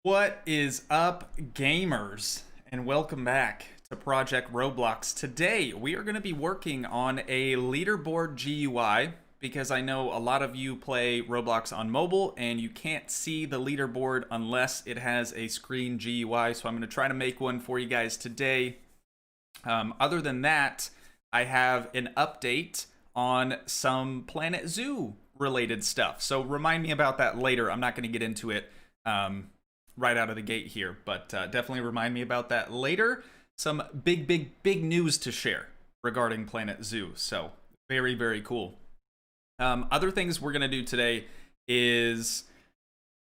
What is up, gamers? And welcome back to Project Roblox. Today, we are going to be working on a leaderboard GUI because I know a lot of you play Roblox on mobile and you can't see the leaderboard unless it has a screen GUI. So I'm going to try to make one for you guys today. Other than that, I have an update on some Planet Zoo related stuff. So remind me about that later. I'm not going to get into it right out of the gate here, but definitely remind me about that later. Some big news to share regarding Planet Zoo. So very, very cool. Other things we're going to do today is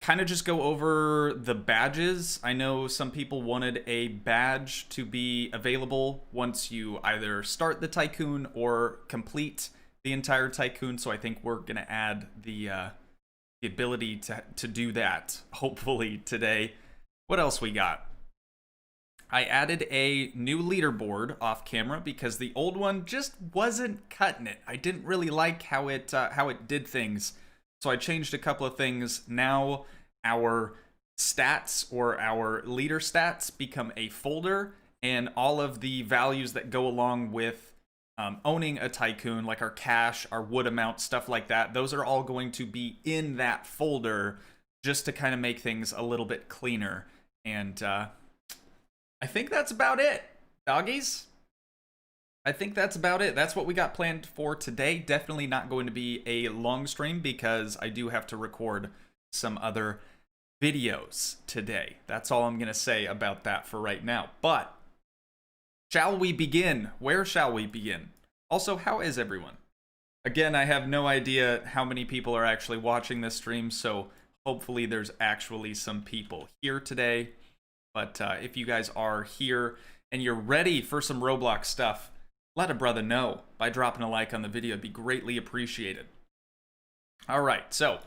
kind of just go over the badges. I know some people wanted a badge to be available once you either start the tycoon or complete the entire tycoon. So I think we're going to add the ability to do that, hopefully, today. What else we got? I added a new leaderboard off camera because the old one just wasn't cutting it. I didn't really like how it did things. So I changed a couple of things. Now our stats, or our leader stats, become a folder, and all of the values that go along with owning a tycoon, like our cash, our wood amount, stuff like that, those are all going to be in that folder just to kind of make things a little bit cleaner. And I think that's about it, doggies. I think that's about it. That's what we got planned for today. Definitely not going to be a long stream because I do have to record some other videos today. That's all I'm going to say about that for right now. But shall we begin? Where shall we begin? Also, how is everyone? Again, I have no idea how many people are actually watching this stream, so hopefully there's actually some people here today. But if you guys are here and you're ready for some Roblox stuff, let a brother know by dropping a like on the video. It'd be greatly appreciated. All right, so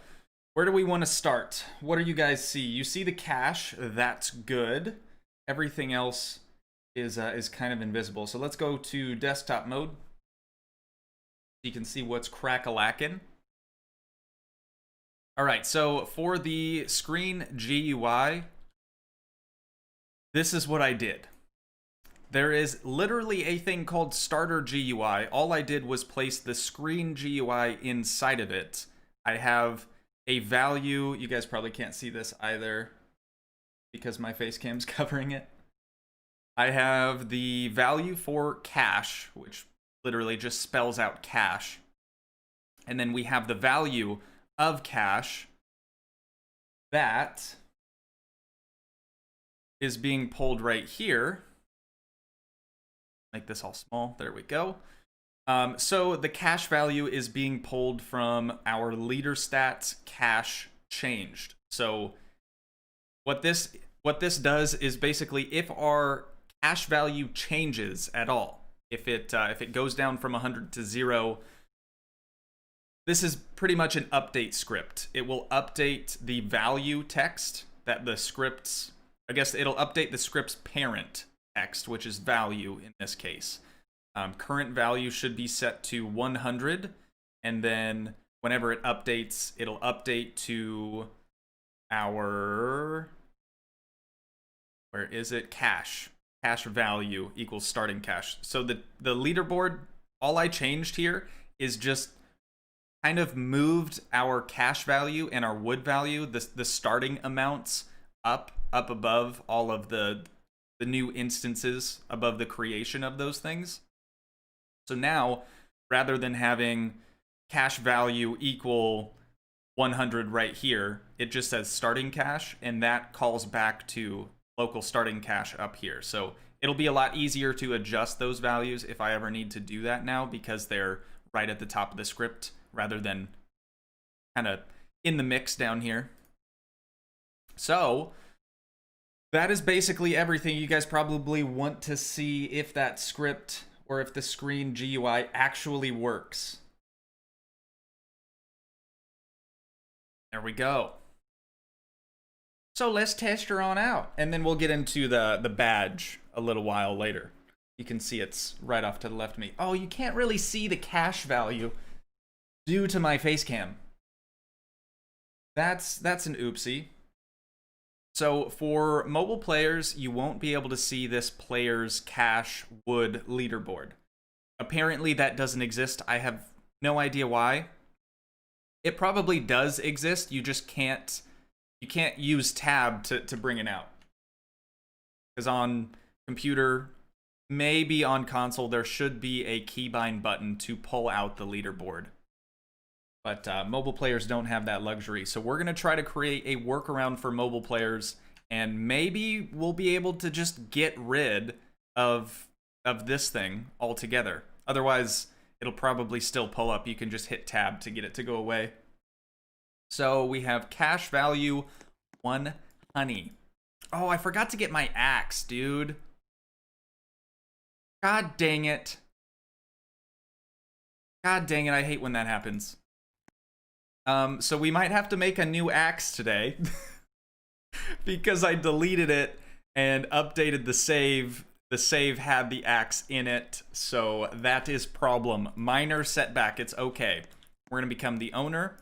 where do we want to start? What do you guys see? You see the cache. That's good. Everything else is kind of invisible. So let's go to desktop mode. You can see what's crack-a-lackin'. All right, so for the screen GUI, this is what I did. There is literally a thing called starter GUI. All I did was place the screen GUI inside of it. I have a value. You guys probably can't see this either because my face cam's covering it. I have the value for cash, which literally just spells out cash. And then we have the value of cash that is being pulled right here. Make this all small. There we go. So the cash value is being pulled from our leader stats cash changed. So what this does is basically if our cash value changes at all, if it goes down from 100 to 0, this is pretty much an update script. It will update the value text that the script's, I guess it'll update the script's parent text, which is value in this case. Current value should be set to 100, and then whenever it updates, it'll update to our, where is it? Cash value equals starting cash. So the leaderboard, all I changed here is just kind of moved our cash value and our wood value, the starting amounts up above all of the new instances above the creation of those things. So now, rather than having cash value equal 100 right here, it just says starting cash, and that calls back to local starting cash up here. So it'll be a lot easier to adjust those values if I ever need to do that now, because they're right at the top of the script rather than kind of in the mix down here. So that is basically everything. You guys probably want to see if that script or if the screen GUI actually works. There we go. So let's test her on out, and then we'll get into the badge a little while later. You can see it's right off to the left of me. Oh, you can't really see the cash value due to my face cam. That's an oopsie. So for mobile players, you won't be able to see this player's cash wood leaderboard. Apparently that doesn't exist. I have no idea why. It probably does exist. You just can't use tab to bring it out. Because on computer, maybe on console, there should be a keybind button to pull out the leaderboard. But mobile players don't have that luxury. So we're going to try to create a workaround for mobile players, and maybe we'll be able to just get rid of this thing altogether. Otherwise, it'll probably still pull up. You can just hit tab to get it to go away. So we have cash value 1 honey. Oh, I forgot to get my axe, dude. God dang it. God dang it, I hate when that happens. So we might have to make a new axe today because I deleted it and updated the save. The save had the axe in it, so that is problem. Minor setback, it's okay. We're gonna become the owner.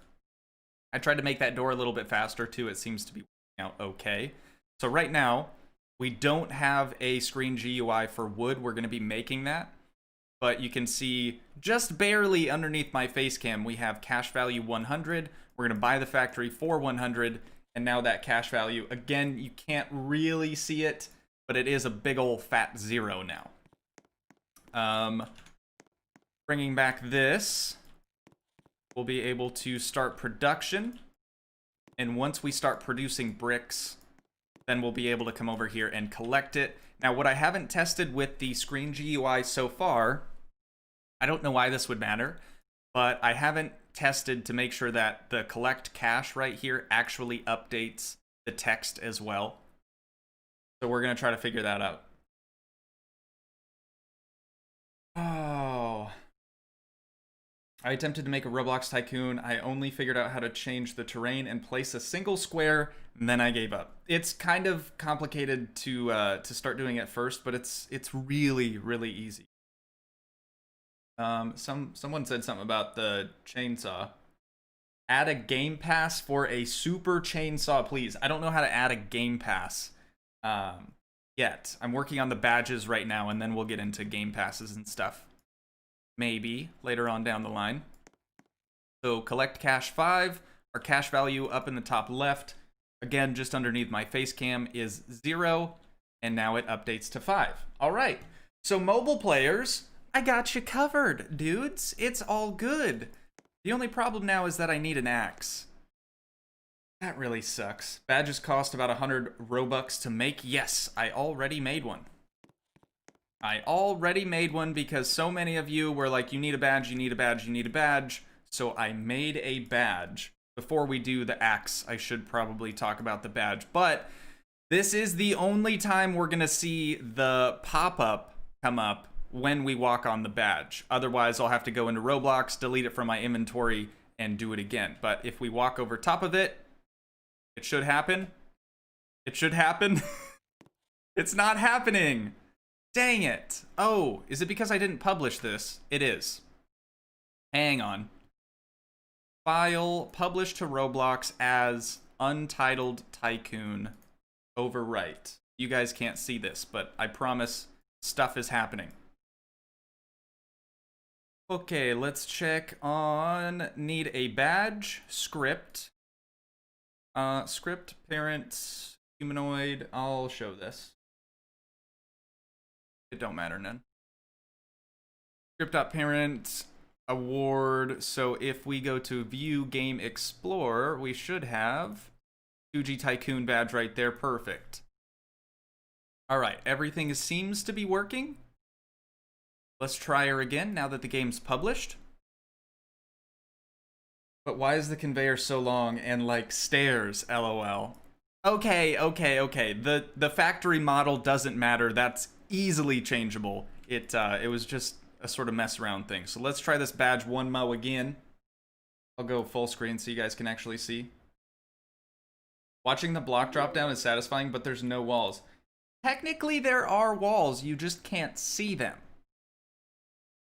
I tried to make that door a little bit faster too. It seems to be working out okay. So right now, we don't have a screen GUI for wood. We're gonna be making that. But you can see just barely underneath my face cam, we have cash value 100. We're going to buy the factory for 100. And now that cash value, again, you can't really see it, but it is a big old fat 0 now. Bringing back this, we'll be able to start production. And once we start producing bricks, then we'll be able to come over here and collect it. Now, what I haven't tested with the screen GUI so far, I don't know why this would matter, but I haven't tested to make sure that the collect cash right here actually updates the text as well. So we're going to try to figure that out. Oh. I attempted to make a Roblox tycoon. I only figured out how to change the terrain and place a single square, and then I gave up. It's kind of complicated to start doing at first, but it's really, really easy. Someone said something about the chainsaw. Add a game pass for a super chainsaw, please. I don't know how to add a game pass yet. I'm working on the badges right now, and then we'll get into game passes and stuff. Maybe later on down the line. So collect cash 5. Our cash value up in the top left, again just underneath my face cam, is 0, and now it updates to 5. All right, so mobile players, I got you covered, dudes. It's all good. The only problem now is that I need an axe. That really sucks. Badges cost about 100 Robux to make. Yes, I already made one. I already made one because so many of you were like, you need a badge, you need a badge, you need a badge. So I made a badge. Before we do the axe, I should probably talk about the badge. But this is the only time we're going to see the pop-up come up when we walk on the badge. Otherwise, I'll have to go into Roblox, delete it from my inventory, and do it again. But if we walk over top of it, it should happen. It should happen. It's not happening. Dang it. Oh, is it because I didn't publish this? It is. Hang on. File, publish to Roblox as Untitled Tycoon. Overwrite. You guys can't see this, but I promise stuff is happening. Okay, let's check on need a badge, script. Script, parent, humanoid. I'll show this. It don't matter none. Script.parent, award. So if we go to view game explorer, we should have Toogii tycoon badge right there. Perfect. All right, everything seems to be working. Let's try her again now that the game's published. But why is the conveyor so long and like stairs, LOL? Okay. The factory model doesn't matter. That's easily changeable. It was just a sort of mess around thing. So let's try this badge 1 mo again. I'll go full screen so you guys can actually see. Watching the block drop down is satisfying, but there's no walls. Technically there are walls, you just can't see them.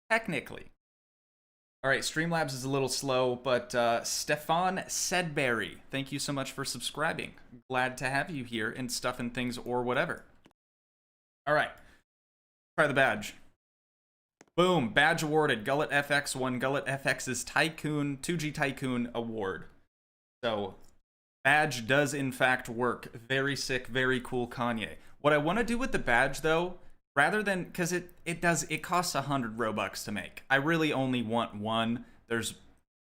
Technically. All right, Streamlabs is a little slow, but Stefan Sedberry, thank you so much for subscribing. Glad to have you here in Stuff and Things or whatever. All right, try the badge. Boom, badge awarded. Gullet FX won Gullet FX's Tycoon, Toogii Tycoon Award. So, badge does in fact work. Very sick, very cool, Kanye. What I want to do with the badge, though, rather than, because it costs 100 Robux to make. I really only want one. There's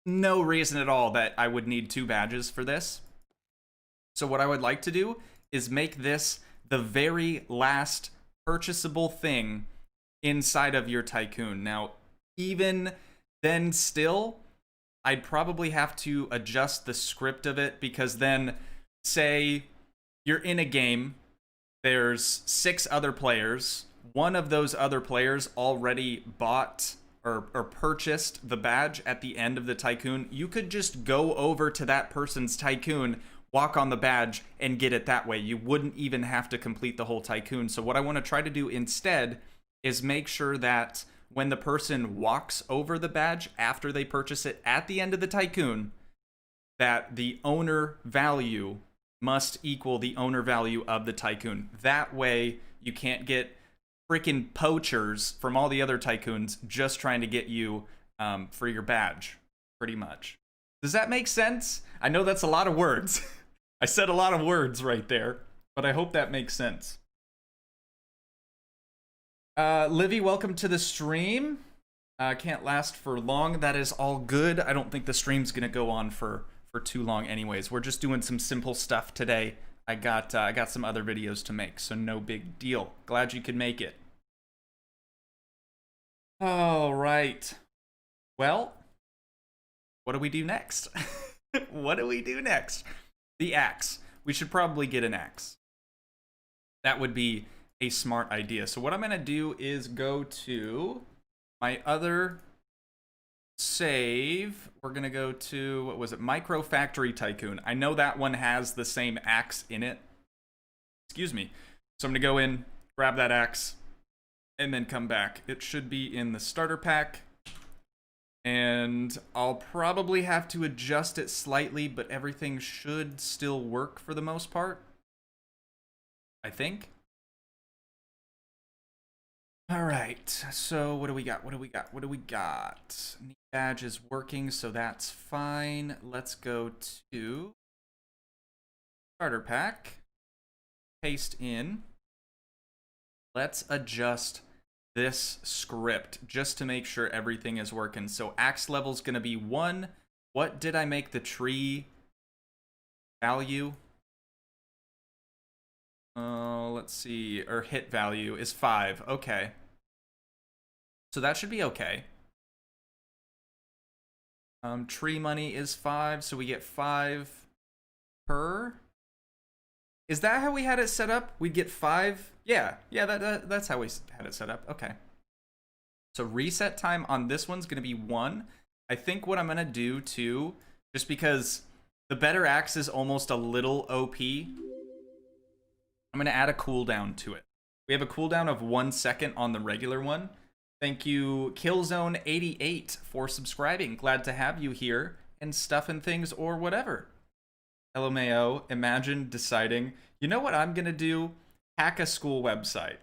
no reason at all that I would need 2 badges for this. So what I would like to do is make this the very last purchasable thing inside of your Tycoon. Now, even then still, I'd probably have to adjust the script of it, because then, say you're in a game, there's 6 other players. One of those other players already bought or purchased the badge at the end of the Tycoon. You could just go over to that person's Tycoon, walk on the badge, and get it that way. You wouldn't even have to complete the whole Tycoon. So what I want to try to do instead is make sure that when the person walks over the badge after they purchase it at the end of the Tycoon, that the owner value must equal the owner value of the Tycoon. That way, you can't get freaking poachers from all the other Tycoons just trying to get you for your badge, pretty much. Does that make sense? I know that's a lot of words. I said a lot of words right there, but I hope that makes sense. Livy, welcome to the stream. Can't last for long. That is all good. I don't think the stream's gonna go on for too long anyways. We're just doing some simple stuff today. I got some other videos to make, so no big deal. Glad you could make it. All right. Well, what do we do next? What do we do next? The axe. We should probably get an axe. That would be a smart idea. So what I'm going to do is go to my other save. We're going to go to, what was it? Micro Factory Tycoon. I know that one has the same axe in it. Excuse me. So I'm going to go in, grab that axe, and then come back. It should be in the starter pack. And I'll probably have to adjust it slightly, but everything should still work for the most part, I think. All right, so what do we got? What do we got? What do we got? Neat badge is working, so that's fine. Let's go to starter pack. Paste in. Let's adjust this script just to make sure everything is working. So axe level is going to be 1. What did I make the tree value? Let's see, or hit value is 5. Okay. So that should be okay. Tree money is 5, so we get 5 per. Is that how we had it set up? We'd get 5? Yeah, that's how we had it set up. Okay. So reset time on this one's going to be 1. I think what I'm going to do too, just because the better axe is almost a little OP, I'm going to add a cooldown to it. We have a cooldown of 1 second on the regular one. Thank you, Killzone88, for subscribing. Glad to have you here and Stuff and Things or whatever. LMAO, imagine deciding, you know what I'm going to do? Hack a school website.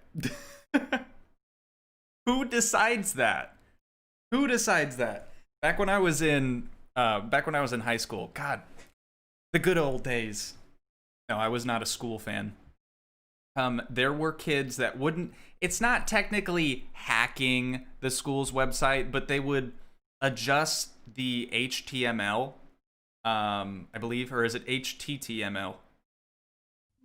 Who decides that? Who decides that? Back when I was in high school, God, the good old days. No, I was not a school fan. There were kids that wouldn't, it's not technically hacking the school's website, but they would adjust the HTML, I believe, or is it HTTML?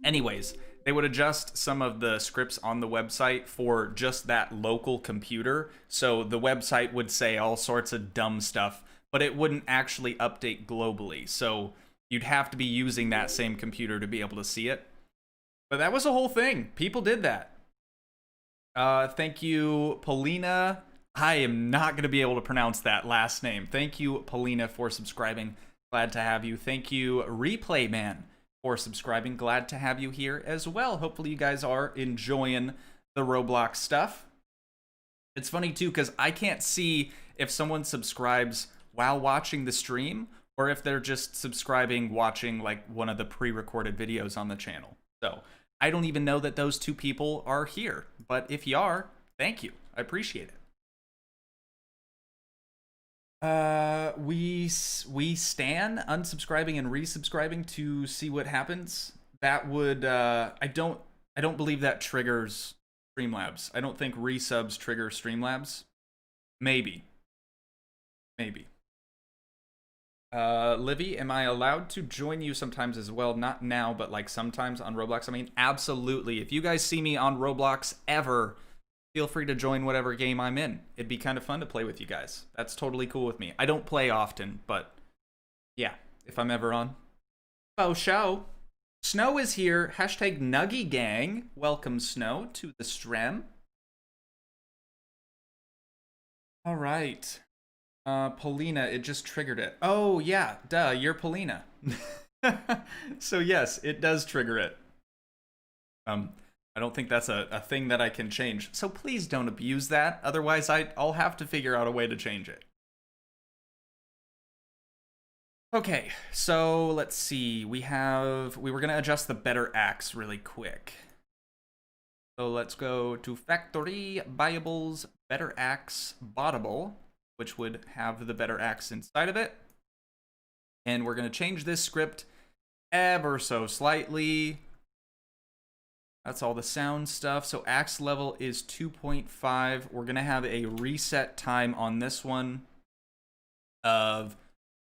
Anyways, they would adjust some of the scripts on the website for just that local computer. So the website would say all sorts of dumb stuff, but it wouldn't actually update globally. So you'd have to be using that same computer to be able to see it. But that was a whole thing. People did that. Thank you, Polina. I am not going to be able to pronounce that last name. Thank you, Polina, for subscribing. Glad to have you. Thank you, Replay Man, for subscribing. Glad to have you here as well. Hopefully you guys are enjoying the Roblox stuff. It's funny, too, because I can't see if someone subscribes while watching the stream or if they're just subscribing watching like one of the pre-recorded videos on the channel. So I don't even know that those two people are here, but if you are, thank you. I appreciate it. We stan unsubscribing and resubscribing to see what happens. That would I don't believe that triggers Streamlabs. I don't think resubs trigger Streamlabs. Maybe. Livy, am I allowed to join you sometimes as well? Not now, but like sometimes on Roblox. I mean, absolutely. If you guys see me on Roblox ever, feel free to join whatever game I'm in. It'd be kind of fun to play with you guys. That's totally cool with me. I don't play often, but yeah, if I'm ever on. Oh, show. Snow is here. Hashtag Nuggy Gang. Welcome, Snow, to the stream. All right. Paulina, it just triggered it. Oh, yeah, duh, you're Paulina. So yes, it does trigger it. I don't think that's a thing that I can change. So please don't abuse that. Otherwise, I'll have to figure out a way to change it. Okay, so let's see. We were going to adjust the better axe really quick. So let's go to factory variables better axe bottable, which would have the better axe inside of it. And we're going to change this script ever so slightly. That's all the sound stuff. So axe level is 2.5. We're going to have a reset time on this one of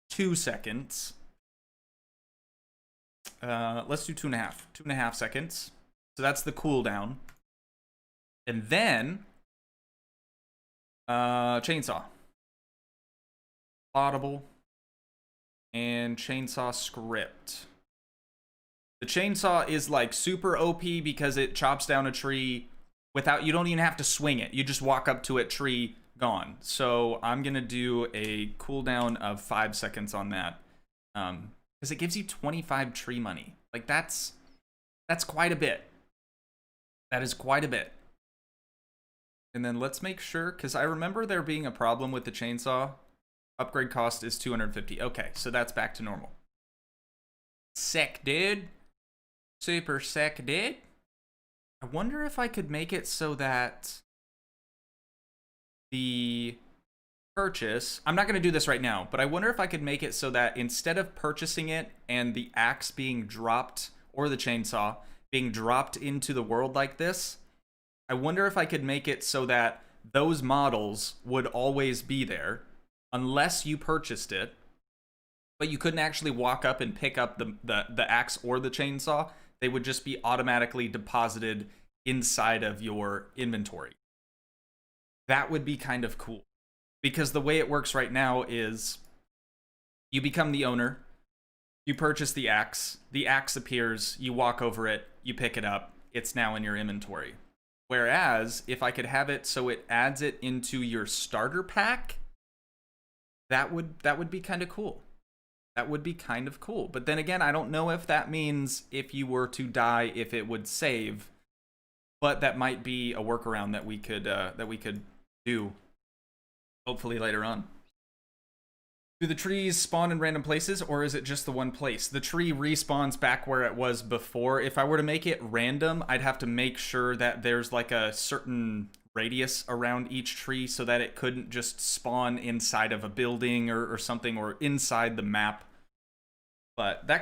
2 seconds. Let's do 2.5. 2.5 seconds. So that's the cooldown. And then chainsaw. Audible. And chainsaw script. The chainsaw is like super OP because it chops down a tree without, you don't even have to swing it. You just walk up to it, tree gone. So I'm going to do a cooldown of 5 seconds on that. Because it gives you 25 tree money. Like that's quite a bit. That is quite a bit. And then let's make sure, because I remember there being a problem with the chainsaw. Upgrade cost is 250. Okay, so that's back to normal. Sick, dude. Super sick, dude. I wonder if I could make it so that the purchase, I'm not going to do this right now, but I wonder if I could make it so that instead of purchasing it and the axe being dropped, or the chainsaw being dropped into the world like this, I wonder if I could make it so that those models would always be there unless you purchased it, but you couldn't actually walk up and pick up the axe or the chainsaw. They would just be automatically deposited inside of your inventory. That would be kind of cool. Because the way it works right now is you become the owner, you purchase the axe appears, you walk over it, you pick it up, it's now in your inventory. Whereas, if I could have it so it adds it into your starter pack, that would be kind of cool. That would be kind of cool. But then again, I don't know if that means if you were to die, if it would save. But that might be a workaround that we could do. Hopefully later on. Do the trees spawn in random places, or is it just the one place? The tree respawns back where it was before. If I were to make it random, I'd have to make sure that there's like a certain radius around each tree so that it couldn't just spawn inside of a building or something, or inside the map. But that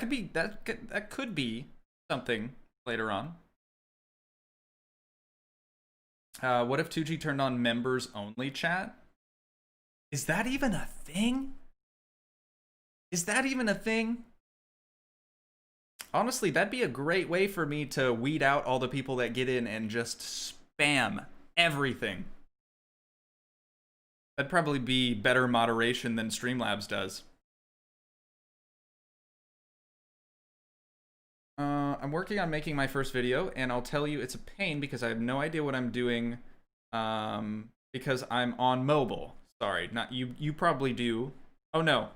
could be something later on. What if Toogii turned on members only chat? Is that even a thing? Is that even a thing? Honestly, that'd be a great way for me to weed out all the people that get in and just spam everything. That'd probably be better moderation than Streamlabs does. I'm working on making my first video, and I'll tell you it's a pain because I have no idea what I'm doing because I'm on mobile. Sorry, not you. You probably do. Oh no,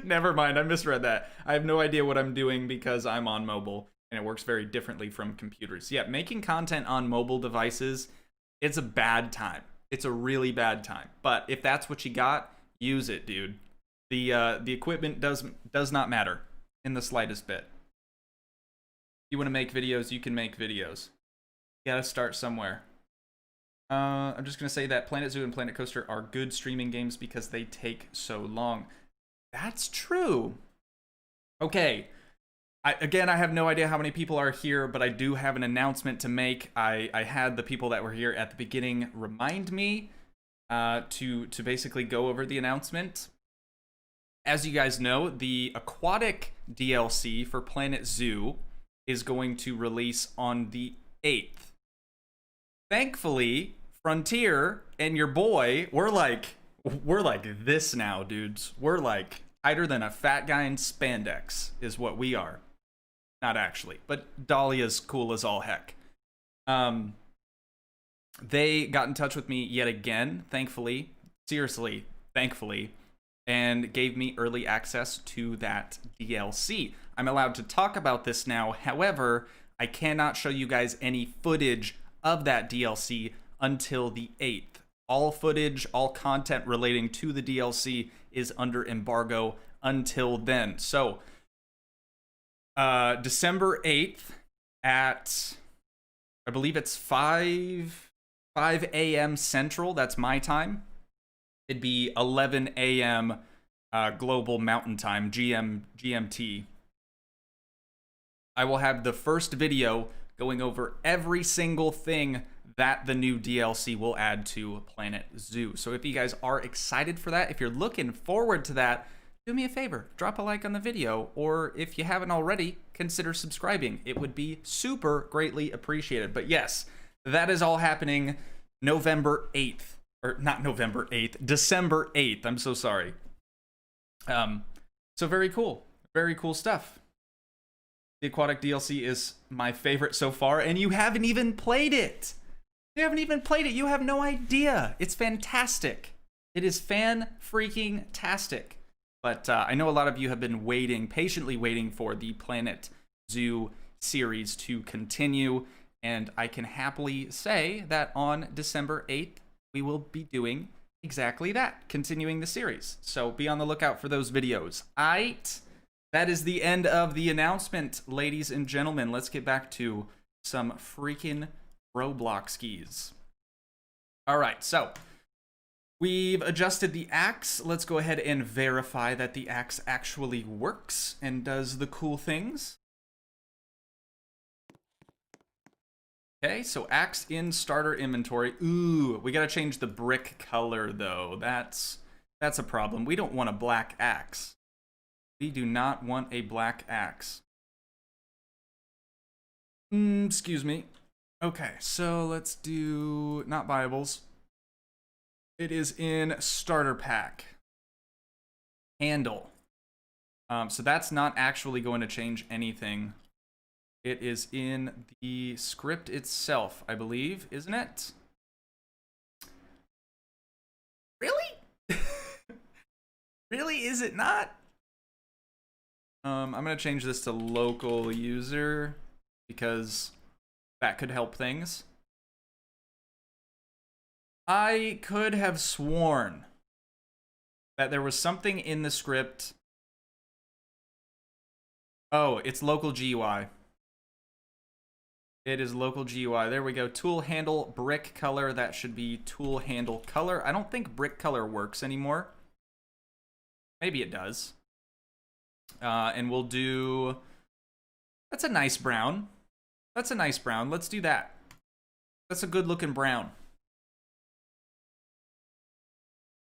never mind. I misread that. I have no idea what I'm doing because I'm on mobile, and it works very differently from computers. Yeah, making content on mobile devices, it's a bad time. It's a really bad time. But if that's what you got, use it, dude. The equipment does not matter in the slightest bit. If you want to make videos, you can make videos. You gotta start somewhere. I'm just gonna say that Planet Zoo and Planet Coaster are good streaming games because they take so long. That's true. Okay. Again, I have no idea how many people are here, but I do have an announcement to make. I had the people that were here at the beginning remind me to basically go over the announcement. As you guys know, the aquatic DLC for Planet Zoo is going to release on the 8th. Thankfully, Frontier and your boy, we're like this now, dudes. We're like tighter than a fat guy in spandex is what we are. Not actually, but Dahlia's cool as all heck. They got in touch with me yet again, thankfully, seriously, thankfully, and gave me early access to that DLC. I'm allowed to talk about this now. However, I cannot show you guys any footage of that DLC until the 8th. All footage, all content relating to the DLC is under embargo until then. So, December 8th at, I believe it's 5 a.m. Central. That's my time. It'd be 11 a.m. Global Mountain Time, GMT. I will have the first video going over every single thing that the new DLC will add to Planet Zoo. So if you guys are excited for that, if you're looking forward to that, do me a favor, drop a like on the video, or if you haven't already, consider subscribing. It would be super greatly appreciated. But yes, that is all happening November 8th. Or not November 8th, December 8th. I'm so sorry. So very cool. Very cool stuff. The aquatic DLC is my favorite so far, and you haven't even played it. You haven't even played it. You have no idea. It's fantastic. It is fan-freaking-tastic. But I know a lot of you have been waiting, patiently waiting for the Planet Zoo series to continue, and I can happily say that on December 8th, we will be doing exactly that, continuing the series. So be on the lookout for those videos. Aight. That is the end of the announcement, ladies and gentlemen. Let's get back to some freaking Roblox skis. All right, so we've adjusted the axe. Let's go ahead and verify that the axe actually works and does the cool things. Okay, so axe in starter inventory. Ooh, we gotta change the brick color though. That's a problem. We don't want a black axe. We do not want a black axe. Excuse me. Okay, so let's do not Bibles. It is in starter pack. Handle. So that's not actually going to change anything. It is in the script itself, I believe, isn't it? Really? Really, is it not? I'm gonna change this to local user because that could help things. I could have sworn that there was something in the script. Oh, it's local GUI. It is local GUI. There we go. Tool handle brick color. That should be tool handle color. I don't think brick color works anymore. Maybe it does. And we'll do... That's a nice brown. That's a nice brown. Let's do that. That's a good looking brown.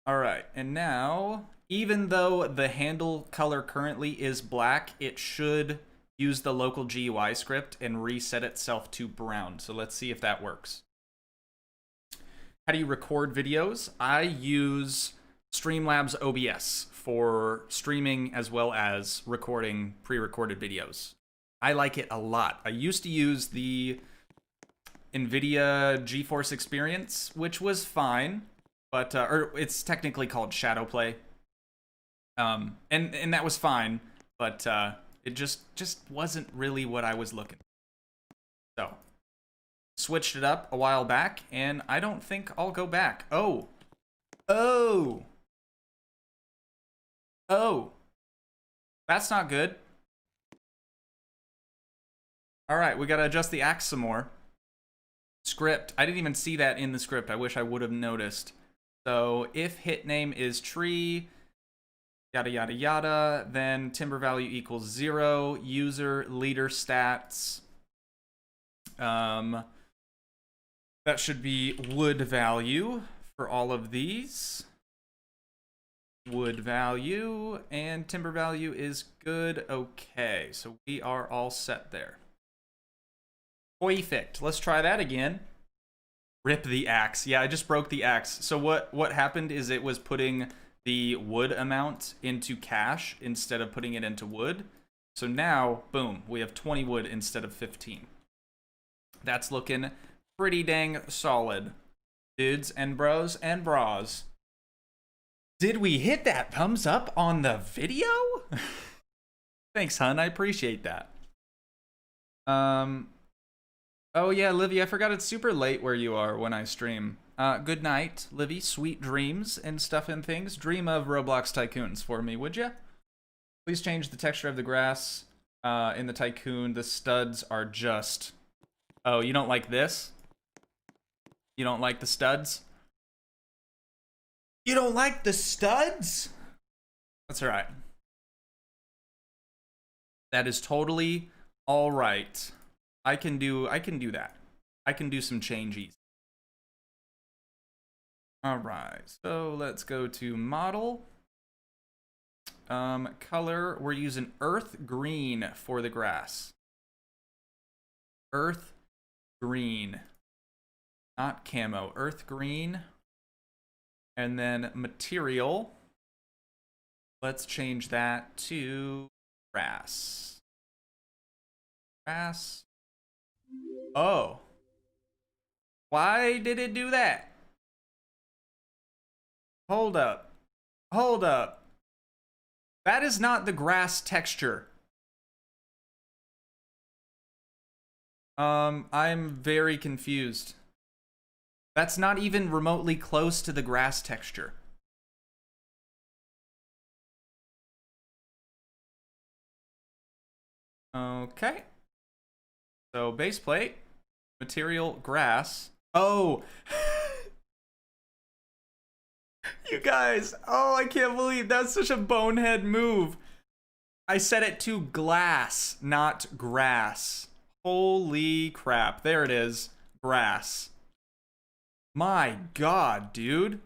All right. And now, even though the handle color currently is black, it should use the local GUI script and reset itself to brown. So let's see if that works. How do you record videos? I use Streamlabs OBS for streaming as well as recording pre-recorded videos. I like it a lot. I used to use the NVIDIA GeForce Experience, which was fine, but or it's technically called Shadowplay. And that was fine, but it just wasn't really what I was looking for. switched it up a while back, and I don't think I'll go back. Oh. Oh. Oh. That's not good. All right, we gotta adjust the axe some more. Script. I didn't even see that in the script. I wish I would have noticed. So if hit name is tree, yada yada yada, then timber value equals 0, user leader stats. That should be wood value for all of these. Wood value and timber value is good. Okay, so we are all set there. Perfect. Let's try that again. Rip the axe. Yeah, I just broke the axe. So what happened is it was putting the wood amount into cash instead of putting it into wood. So now, boom, we have 20 wood instead of 15. That's looking pretty dang solid. Dudes and bros and bras. Did we hit that thumbs up on the video? Thanks, hun. I appreciate that. Oh yeah, Livy, I forgot it's super late where you are when I stream. Good night, Livy. Sweet dreams and stuff and things. Dream of Roblox Tycoons for me, would ya? Please change the texture of the grass in the Tycoon. The studs are just... Oh, you don't like this? You don't like the studs? You don't like the studs? That's alright. That is totally alright. I can do that. I can do some changes. Alright, so let's go to model. Color, we're using earth green for the grass. Earth green. Not camo, earth green. And then material. Let's change that to grass. Grass. Oh. Why did it do that? Hold up. Hold up. That is not the grass texture. I'm very confused. That's not even remotely close to the grass texture. Okay. So base plate, material, grass. Oh, you guys. Oh, I can't believe that's such a bonehead move. I set it to glass, not grass. Holy crap. There it is. Grass. My God, dude.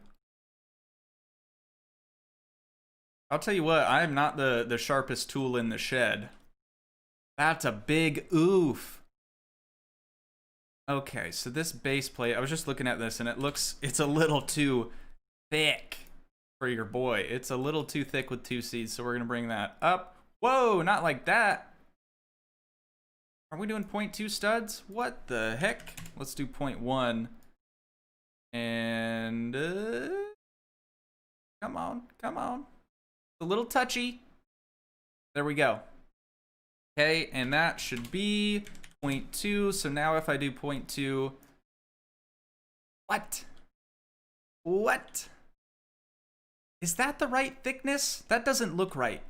I'll tell you what, I am not the sharpest tool in the shed. That's a big oof. Okay, so this base plate, I was just looking at this and it's a little too thick for your boy. It's a little too thick with 2 seeds, so we're gonna bring that up. Whoa, not like that. Are we doing 0.2 studs? What the heck? Let's do 0.1. And come on, come on. A little touchy. There we go. Okay, and that should be 0.2. So now if I do 0.2, what? What? Is that the right thickness? That doesn't look right.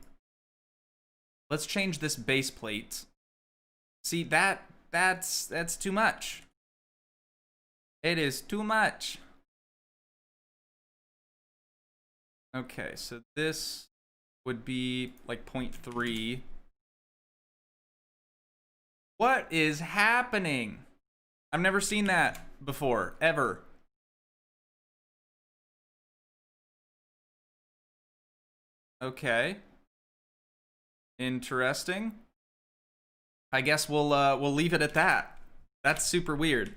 Let's change this base plate. See, that's too much. It is too much. Okay, so this would be like 0.3. What is happening? I've never seen that before, ever. Okay. Interesting. I guess we'll leave it at that. That's super weird.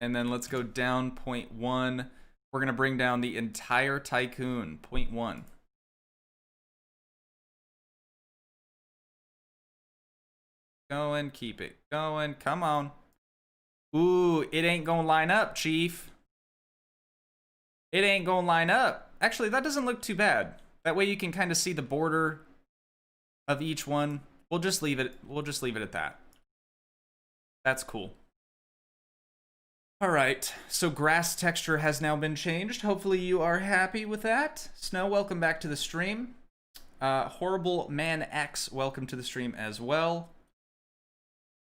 And then let's go down 0.1. We're gonna bring down the entire tycoon, 0.1. Going, keep it going, come on. Ooh, it ain't gonna line up, Chief. It ain't gonna line up. Actually, that doesn't look too bad. That way you can kind of see the border of each one. We'll just leave it at that. That's cool. All right, so grass texture has now been changed. Hopefully you are happy with that. Snow, welcome back to the stream. Horrible Man X, welcome to the stream as well.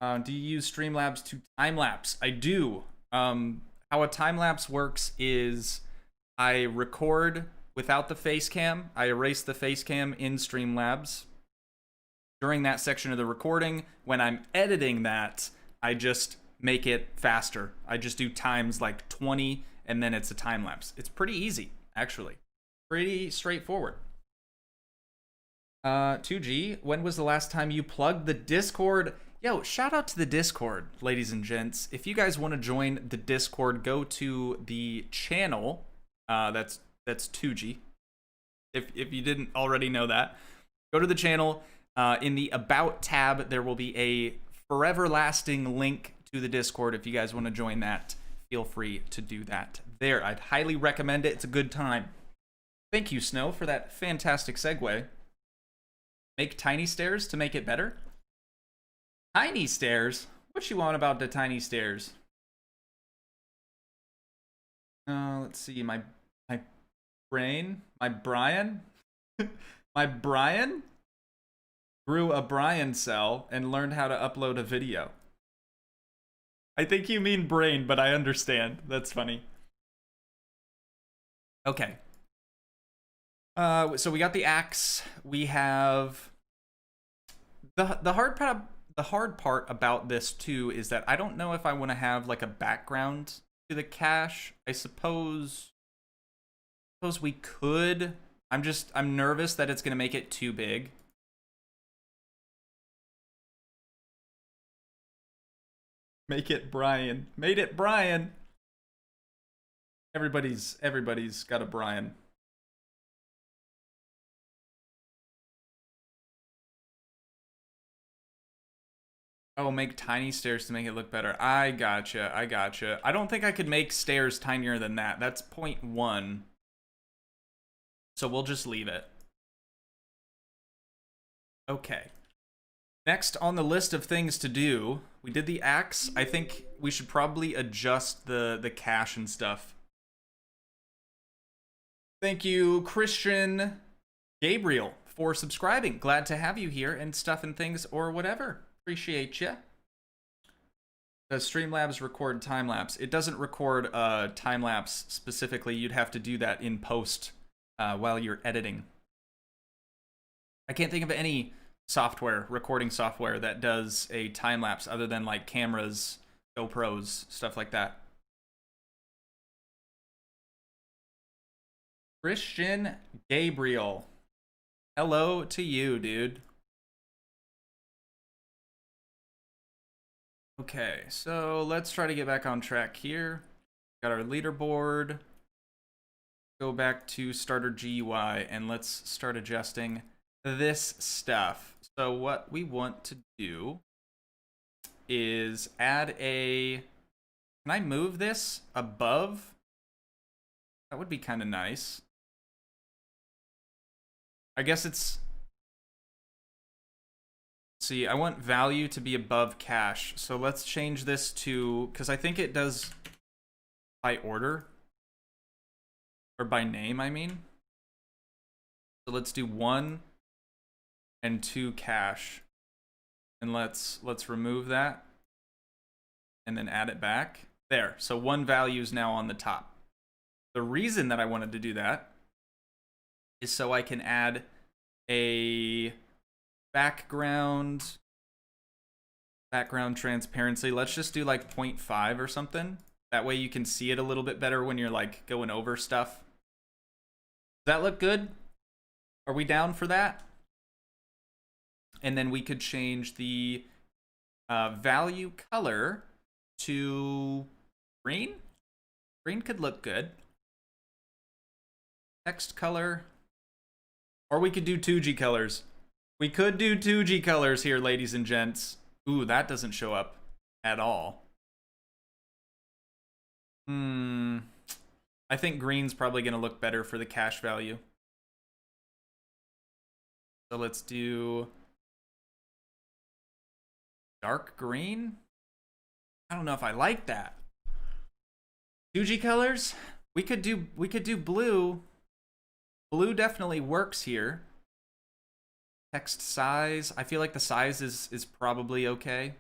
Do you use Streamlabs to time-lapse? I do. How a time-lapse works is I record without the face cam. I erase the face cam in Streamlabs. During that section of the recording, when I'm editing that, I just make it faster. I just do times like 20, and then it's a time-lapse. It's pretty easy, actually. Pretty straightforward. Toogii, when was the last time you plugged the Discord? Yo, shout out to the Discord, ladies and gents. If you guys want to join the Discord, go to the channel. That's Toogii. If you didn't already know that, go to the channel. In the About tab, there will be a forever lasting link to the Discord. If you guys want to join that, feel free to do that there. I'd highly recommend it. It's a good time. Thank you, Snow, for that fantastic segue. Make tiny stairs to make it better? Tiny stairs? What you want about the tiny stairs? Let's see. My brain? My Brian? My Brian grew a Brian cell and learned how to upload a video. I think you mean brain, but I understand. That's funny. Okay. So we got the axe. We have the hard part about this too is that I don't know if I want to have like a background to the cache. I suppose we could. I'm nervous that it's gonna make it too big. Make it Brian. Made it Brian. Everybody's got a Brian. Oh, make tiny stairs to make it look better. I gotcha. I don't think I could make stairs tinier than that. That's 0.1. So we'll just leave it. Okay. Next on the list of things to do, we did the axe. I think we should probably adjust the cache and stuff. Thank you, Christian Gabriel, for subscribing. Glad to have you here and stuff and things or whatever. Appreciate ya. Does Streamlabs record time-lapse? It doesn't record time-lapse specifically. You'd have to do that in post while you're editing. I can't think of any recording software that does a time-lapse other than like cameras, GoPros, stuff like that. Christian Gabriel. Hello to you, dude. Okay, so let's try to get back on track here. Got our leaderboard. Go back to starter GUI and let's start adjusting this stuff. So what we want to do is add a... Can I move this above? That would be kind of nice. I guess it's... See, I want value to be above cache. So let's change this to... Because I think it does by order. Or by name, I mean. So let's do 1 and 2 cache. And let's remove that. And then add it back. There. So 1 value is now on the top. The reason that I wanted to do that is so I can add a background transparency. Let's just do like 0.5 or something. That way you can see it a little bit better when you're like going over stuff. Does that look good? Are we down for that? And then we could change the value color to green. Green could look good. Text color. Or we could do Toogii colors. We could do Toogii colors here, ladies and gents. Ooh, that doesn't show up at all. I think green's probably going to look better for the cache value. So let's do dark green. I don't know if I like that. Toogii colors? We could do blue. Blue definitely works here. Text size. I feel like the size is probably okay.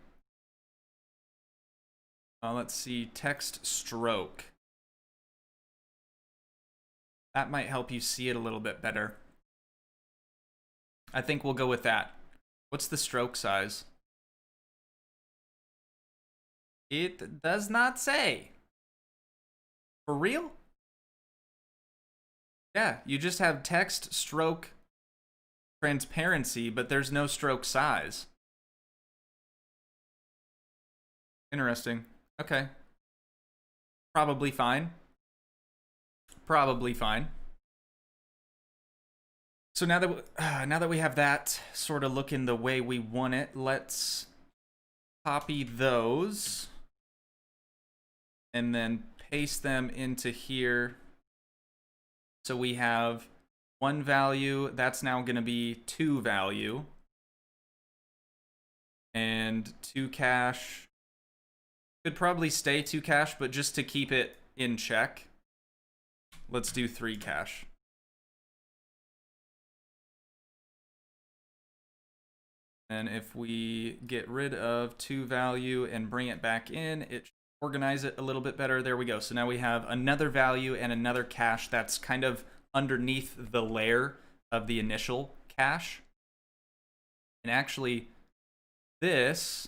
Let's see. Text stroke. That might help you see it a little bit better. I think we'll go with that. What's the stroke size? It does not say. For real? Yeah, you just have text stroke transparency, but there's no stroke size. Interesting. Okay. Probably fine. Probably fine. So now that we have that sort of looking the way we want it, let's copy those and then paste them into here. So we have 1 value, that's now going to be 2 value, and 2 cache. Could probably stay 2 cache, but just to keep it in check, let's do 3 cache. And if we get rid of 2 value and bring it back in, it should organize it a little bit better. There we go. So now we have another value and another cache that's kind of underneath the layer of the initial cache. And actually, this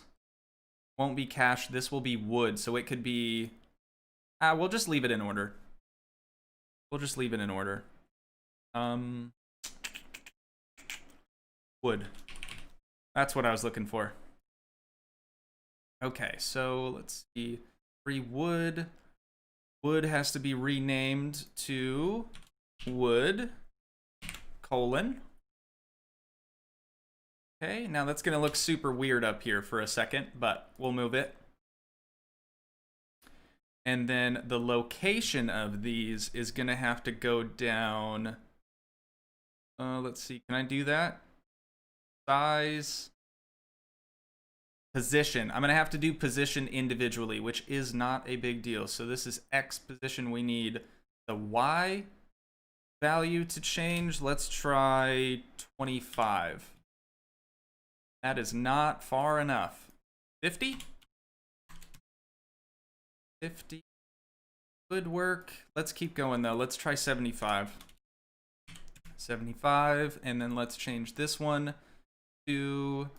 won't be cache. This will be wood. So it could be... we'll just leave it in order. We'll just leave it in order. Wood. That's what I was looking for. Okay, so let's see. Wood. Wood has to be renamed to wood, colon. Okay, now that's going to look super weird up here for a second, but we'll move it. And then the location of these is going to have to go down. Let's see, can I do that? Size. Position. I'm going to have to do position individually, which is not a big deal. So this is X position. We need the Y value to change. Let's try 25. That is not far enough. 50? 50 would work. Let's keep going though. Let's try 75. 75, and then let's change this one to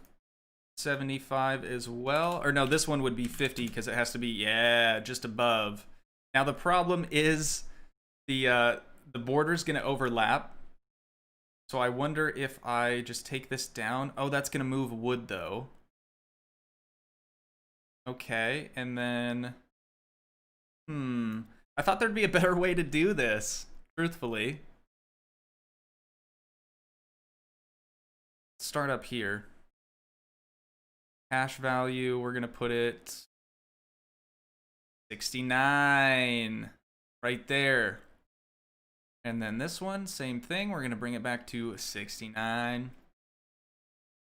75 as well. Or no, this one would be 50 because it has to be, yeah, just above. Now the problem is the border's going to overlap. So I wonder if I just take this down. Oh, that's going to move wood though. Okay, and then I thought there'd be a better way to do this, truthfully. Start up here. Hash value, we're gonna put it 69 right there. And then this one, same thing, we're gonna bring it back to 69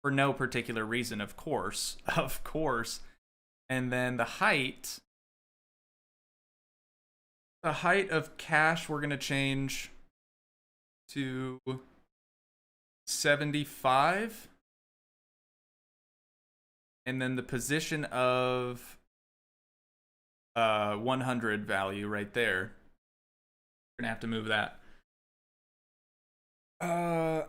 for no particular reason, of course. And then the height of cache, we're gonna change to 75. And then the position of 100 value right there. We're gonna have to move that. I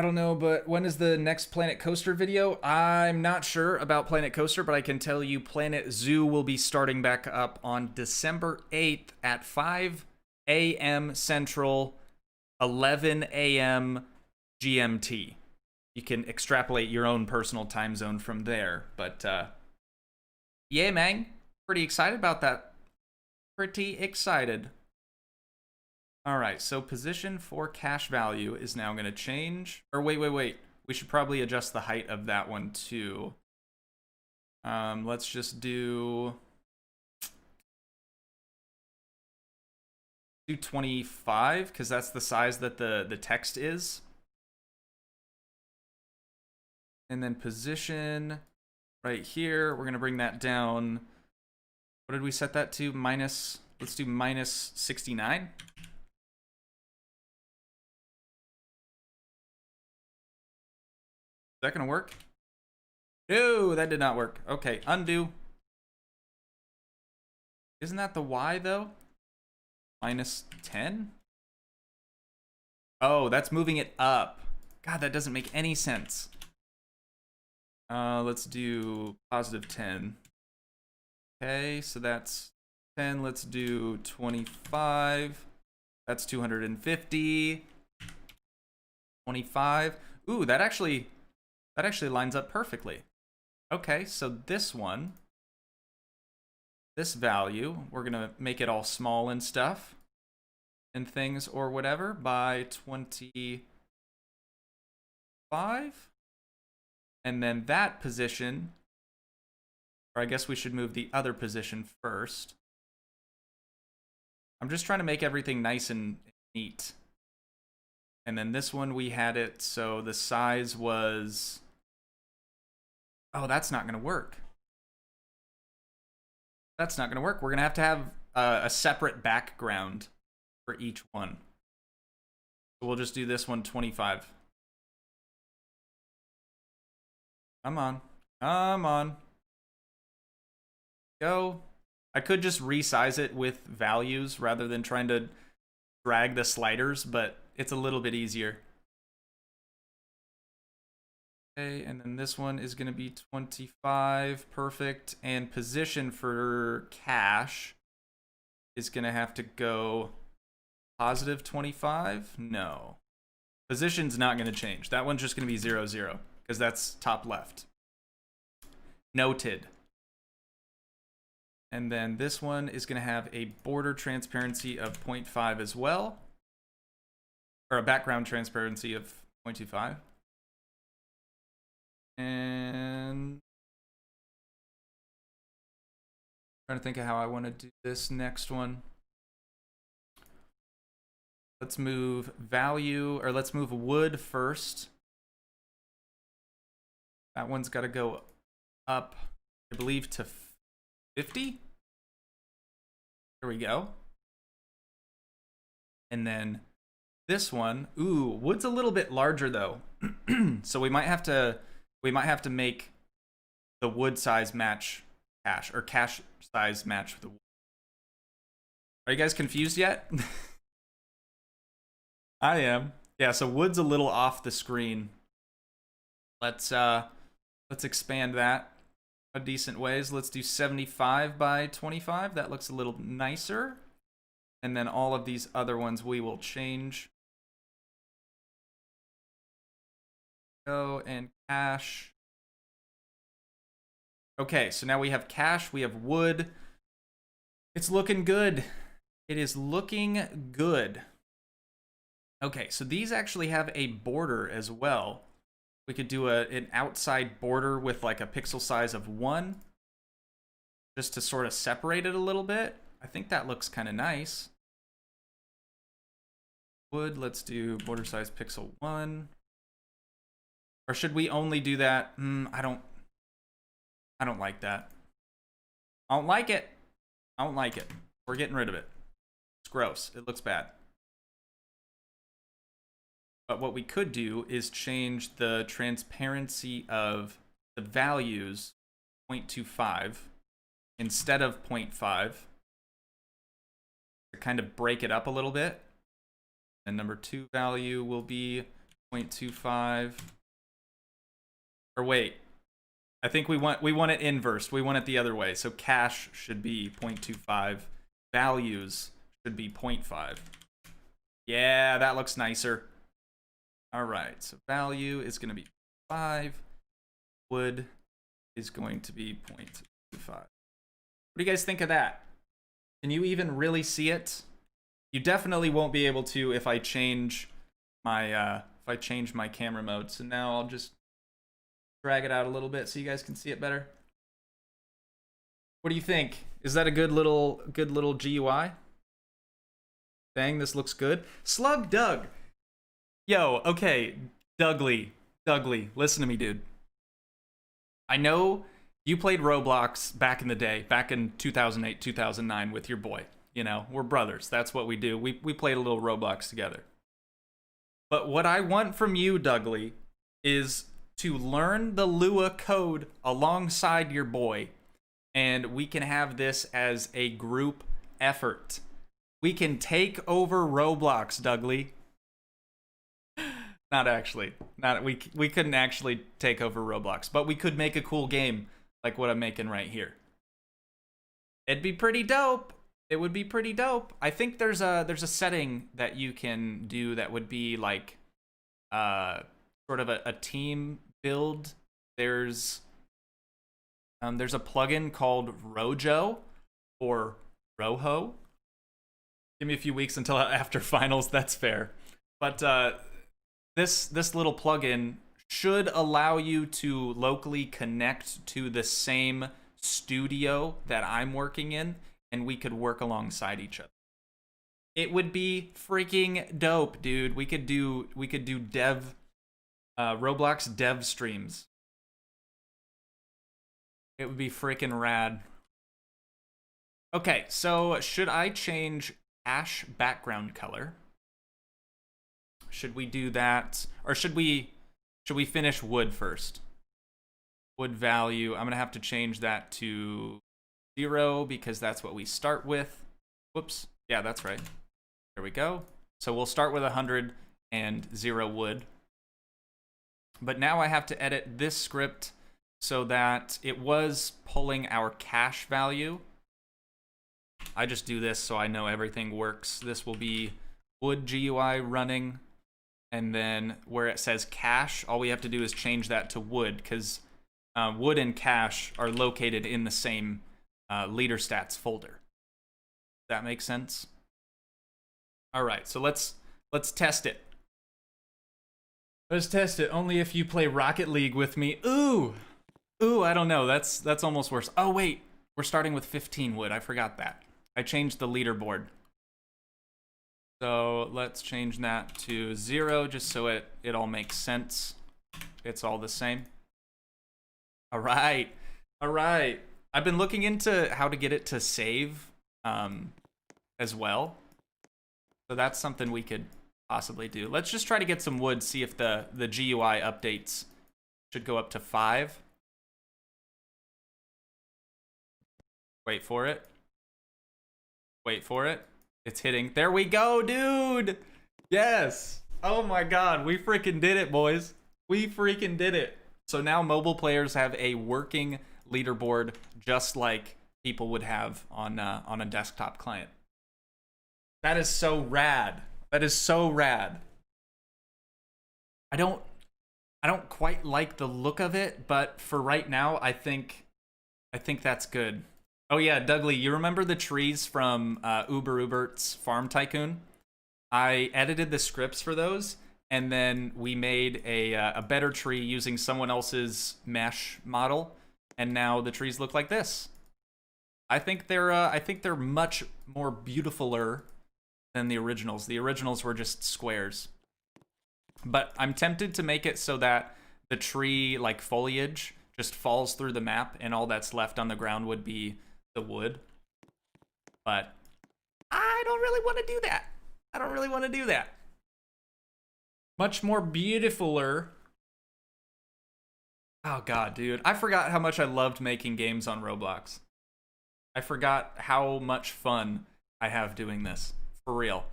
don't know, but when is the next Planet Coaster video? I'm not sure about Planet Coaster, but I can tell you Planet Zoo will be starting back up on December 8th at 5 a.m. Central, 11 a.m. GMT. You can extrapolate your own personal time zone from there. But, yeah, man. Pretty excited about that. Pretty excited. All right, so position for cache value is now going to change. Or wait. We should probably adjust the height of that one, too. Let's just do 25, because that's the size that the text is. And then position right here, we're going to bring that down. What did we set that to? Minus Let's do minus 69. Is that gonna work? No, that did not work. Okay, undo. Isn't that the Y though? Minus 10? Oh, that's moving it up. God, that doesn't make any sense. Let's do positive 10. Okay, so that's 10. Let's do 25. That's 250. 25. Ooh, that actually lines up perfectly. Okay, so this one, this value, we're gonna make it all small and stuff and things or whatever by 25. And then that position, or I guess we should move the other position first. I'm just trying to make everything nice and neat. And then this one we had it so the size was, oh, that's not gonna work. That's not gonna work. We're gonna have a separate background for each one. So we'll just do this one 25. Come on. Come on. Go. I could just resize it with values rather than trying to drag the sliders, but it's a little bit easier. Okay, and then this one is going to be 25. Perfect. And position for cache is going to have to go positive 25. No. Position's not going to change. That one's just going to be 0, 0. Because that's top left. Noted. And then this one is going to have a border transparency of 0.5 as well. Or a background transparency of 0.25. And trying to think of how I want to do this next one. Let's move value, or let's move wood first. That one's got to go up, I believe, to 50. There we go. And then this one, ooh, wood's a little bit larger though. So we might have to make the wood size match cache, or cache size match with the wood. Are you guys confused yet? I am. Yeah, so wood's a little off the screen. Let's expand that a decent ways. Let's do 75 by 25. That looks a little nicer. And then all of these other ones we will change. Go and cache. Okay, so now we have cache, we have wood. It's looking good. It is looking good. Okay, so these actually have a border as well. We could do an outside border with like a pixel size of 1. Just to sort of separate it a little bit. I think that looks kind of nice. Wood, let's do border size pixel 1. Or should we only do that? I don't like that. I don't like it. I don't like it. We're getting rid of it. It's gross. It looks bad. But what we could do is change the transparency of the values 0.25 instead of 0.5 to kind of break it up a little bit. And number 2 value will be 0.25. Or wait, I think we want it inverse. We want it the other way. So cache should be 0.25. Values should be 0.5. Yeah, that looks nicer. All right, so value is going to be 5. Wood is going to be 0.25. What do you guys think of that? Can you even really see it? You definitely won't be able to if I change my camera mode. So now I'll just drag it out a little bit so you guys can see it better. What do you think? Is that a good little GUI? Dang, this looks good. Slug Doug. Yo, okay, Dougley, listen to me, dude. I know you played Roblox back in the day, back in 2008, 2009 with your boy. You know, we're brothers. That's what we do. We played a little Roblox together. But what I want from you, Dougley, is to learn the Lua code alongside your boy. And we can have this as a group effort. We can take over Roblox, Dougley. Not actually. We couldn't actually take over Roblox, but we could make a cool game like what I'm making right here. It'd be pretty dope. It would be pretty dope. I think there's a setting that you can do that would be like sort of a team build. There's a plugin called Rojo or Roho. Give me a few weeks until after finals, that's fair. But this little plugin should allow you to locally connect to the same studio that I'm working in, and we could work alongside each other. It would be freaking dope, dude. We could do dev Roblox dev streams. It would be freaking rad. Okay, so should I change ash background color? Should we do that, or should we finish wood first? Wood value, I'm gonna have to change that to 0 because that's what we start with. Whoops, yeah, that's right. There we go. So we'll start with 100 and 0 wood. But now I have to edit this script so that it was pulling our cache value. I just do this so I know everything works. This will be wood GUI running, and then where it says cache, all we have to do is change that to wood, because wood and cache are located in the same leader stats folder. Does that make sense? All right, so let's test it. Let's test it. Only if you play Rocket League with me. Ooh, I don't know. That's almost worse. Oh wait, we're starting with 15 wood. I forgot that. I changed the leaderboard. So let's change that to 0 just so it all makes sense. It's all the same. All right. I've been looking into how to get it to save as well. So that's something we could possibly do. Let's just try to get some wood, see if the GUI updates should go up to 5. Wait for it. It's hitting. There we go, dude. Yes. Oh my God. We freaking did it, boys. We freaking did it. So now mobile players have a working leaderboard just like people would have on a desktop client. That is so rad. That is so rad. I don't quite like the look of it, but for right now, I think that's good. Oh yeah, Dougley, you remember the trees from Ubert's Farm Tycoon? I edited the scripts for those, and then we made a better tree using someone else's mesh model, and now the trees look like this. I think they're much more beautifuler than the originals. The originals were just squares. But I'm tempted to make it so that the tree, like foliage, just falls through the map, and all that's left on the ground would be the wood. But I don't really want to do that. Much more beautifuler. Oh God, dude. I forgot how much I loved making games on Roblox. I forgot how much fun I have doing this. For real.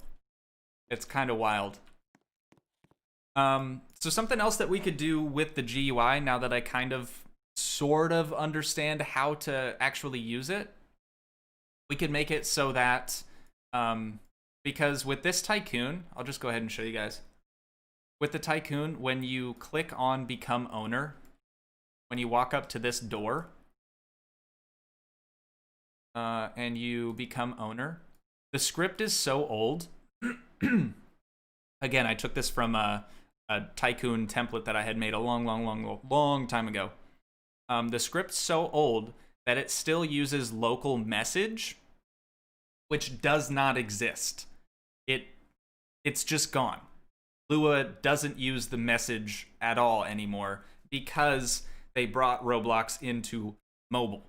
It's kind of wild. So something else that we could do with the GUI, now that I kind of sort of understand how to actually use it, we could make it so that, because with this tycoon, I'll just go ahead and show you guys. With the tycoon, when you click on become owner, when you walk up to this door, and you become owner, the script is so old. Again, I took this from a tycoon template that I had made a long time ago. The script's so old that it still uses local message, which does not exist. It's just gone. Lua doesn't use the message at all anymore because they brought Roblox into mobile.